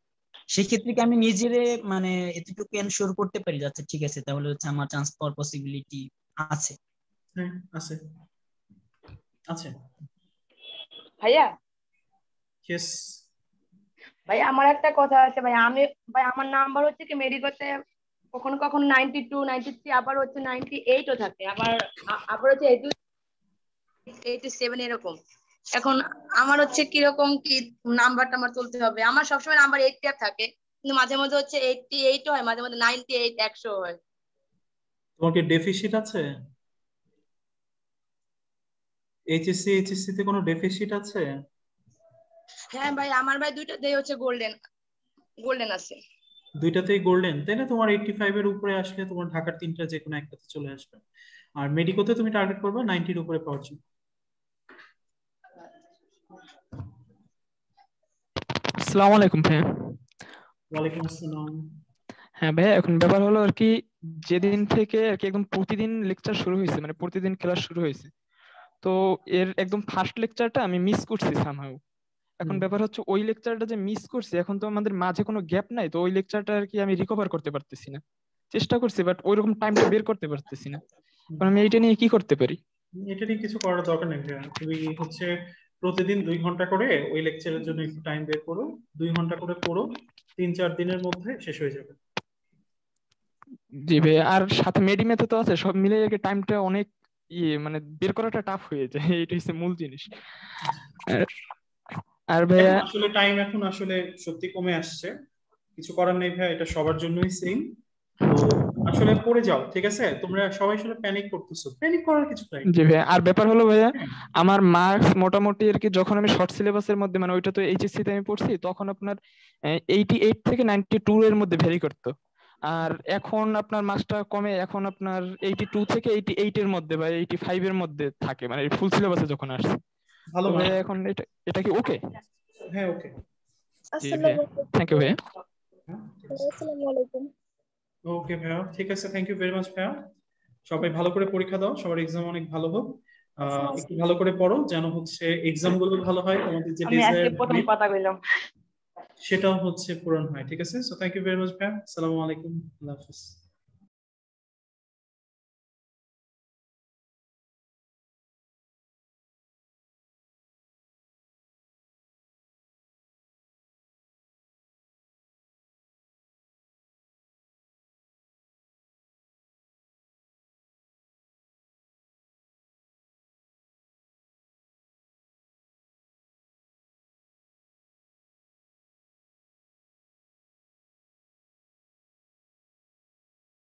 সেক্ষেত্রে কি আমি নিজেরে মানে এতটুকু এনশিওর করতে পারি যাচ্ছে ঠিক আছে তাহলে হচ্ছে আমার চান্স পাওয়ার পসিবিলিটি আছে? হ্যাঁ আছে, আছে ভাইয়া। ইয়েস ভাই আমার একটা কথা আছে ভাই, আমার নাম্বার হচ্ছে কি মেডিকোতে কখনো কখনো 92, 93, আবার হচ্ছে 98ও থাকে, আবার হচ্ছে 87 এরকম। এখন আমার হচ্ছে কিরকম কি নাম্বারটা আমার তুলতে হবে? আমার সবসময় নাম্বার 80 থাকে, কিন্তু মাঝে মাঝে হচ্ছে 88 হয়, মাঝে মাঝে 98, 100 হয়। তোমার কি ডেফিসিট আছে? এইচএসসি তে কোনো ডেফিসিট আছে? হ্যাঁ ভাই, আমার ভাই দুইটাতেই হচ্ছে গোল্ডেন আছে। দুইটাতেই গোল্ডেন, তাই না? তোমার 85 এর উপরে আসলে তোমার ঢাকার তিনটা যে কোনো একটাতে চলে আসবে। আর মেডিকোতে তুমি টার্গেট করবে 90 এর উপরে পাওয়ার জন্য। আসসালামু আলাইকুম ভাইয়া। ওয়ালাইকুম আসসালাম। হ্যাঁ ভাইয়া, এখন ব্যাপার হলো আর কি, যেদিন থেকে আর কি একদম প্রতিদিন লেকচার শুরু হয়েছে, মানে প্রতিদিন ক্লাস শুরু হয়েছে, তো এর একদম ফার্স্ট লেকচারটা আমি মিস করছি সামহাউ। এখন ব্যাপার হচ্ছে ওই লেকচারটা যে মিস করছি, এখন তো আমাদের মাঝে কোনো গ্যাপ নাই, তো ওই লেকচারটা আর কি আমি রিকভার করতে পারতেছি না। চেষ্টা করছি বাট ওইরকম টাইমটা বের করতে পারতেছি না। এখন আমি এইটা নিয়ে কি করতে পারি? এটা নিয়ে কিছু করার দরকার নেই ভাইয়া। তুমি হচ্ছে প্রতিদিন 2 ঘন্টা করে ওই লেকচারের জন্য একটু টাইম বের করো, 2 ঘন্টা করে পড়ো, 3-4 দিনের মধ্যে শেষ হয়ে যাবে। জি ভাই, আর সাথে মেডিমেথে তো আছে, সব মিলে টাইমটা অনেক মানে বের করাটা টাফ হয়ে যায়, এটা হচ্ছে মূল জিনিস। আর ভাইয়া আসলে টাইম এখন আসলে সত্যি কমে আসছে, কিছু করার নেই ভাইয়া, এটা সবার জন্যই সেম। তো আসলে পড়ে যাও, ঠিক আছে? তোমরা সবাই আসলে প্যানিক করতেছো, প্যানিক করার কিছু নাই। জি ভাইয়া, আর ব্যাপার হলো ভাইয়া, আমার মার্কস মোটামুটি আর কি যখন আমি শর্ট সিলেবাসের মধ্যে, মানে ওইটা তো এইচএসসি তে আমি পড়ছি, তখন আপনার 88 থেকে 92 এর মধ্যে ভ্যারি করতো। আর এখন আপনার মার্কসটা কমে, এখন আপনার 82 থেকে 88 এর মধ্যে বা 85 এর মধ্যে থাকে, মানে ফুল সিলেবাসে যখন আসছে। ভালো তো ভাইয়া এখন এটা কি ওকে? হ্যাঁ ওকে। জি ভাইয়া, থ্যাংক ইউ ভাইয়া। আসসালামু আলাইকুম। ওকে ভাইয়া, ঠিক আছে, থ্যাংক ইউ ভেরি মাচ ভাইয়া। সবাই ভালো করে পরীক্ষা দাও, সবার এক্সাম অনেক ভালো হোক। একটু ভালো করে পড়ো যেন হচ্ছে এক্সাম গুলো ভালো হয়, তোমাদের যে ডিজায়ার সেটাও হচ্ছে পূরণ হয়, ঠিক আছে? So thank you very much ভাইয়া, আসসালামু আলাইকুম, আল্লাহ হাফেজ।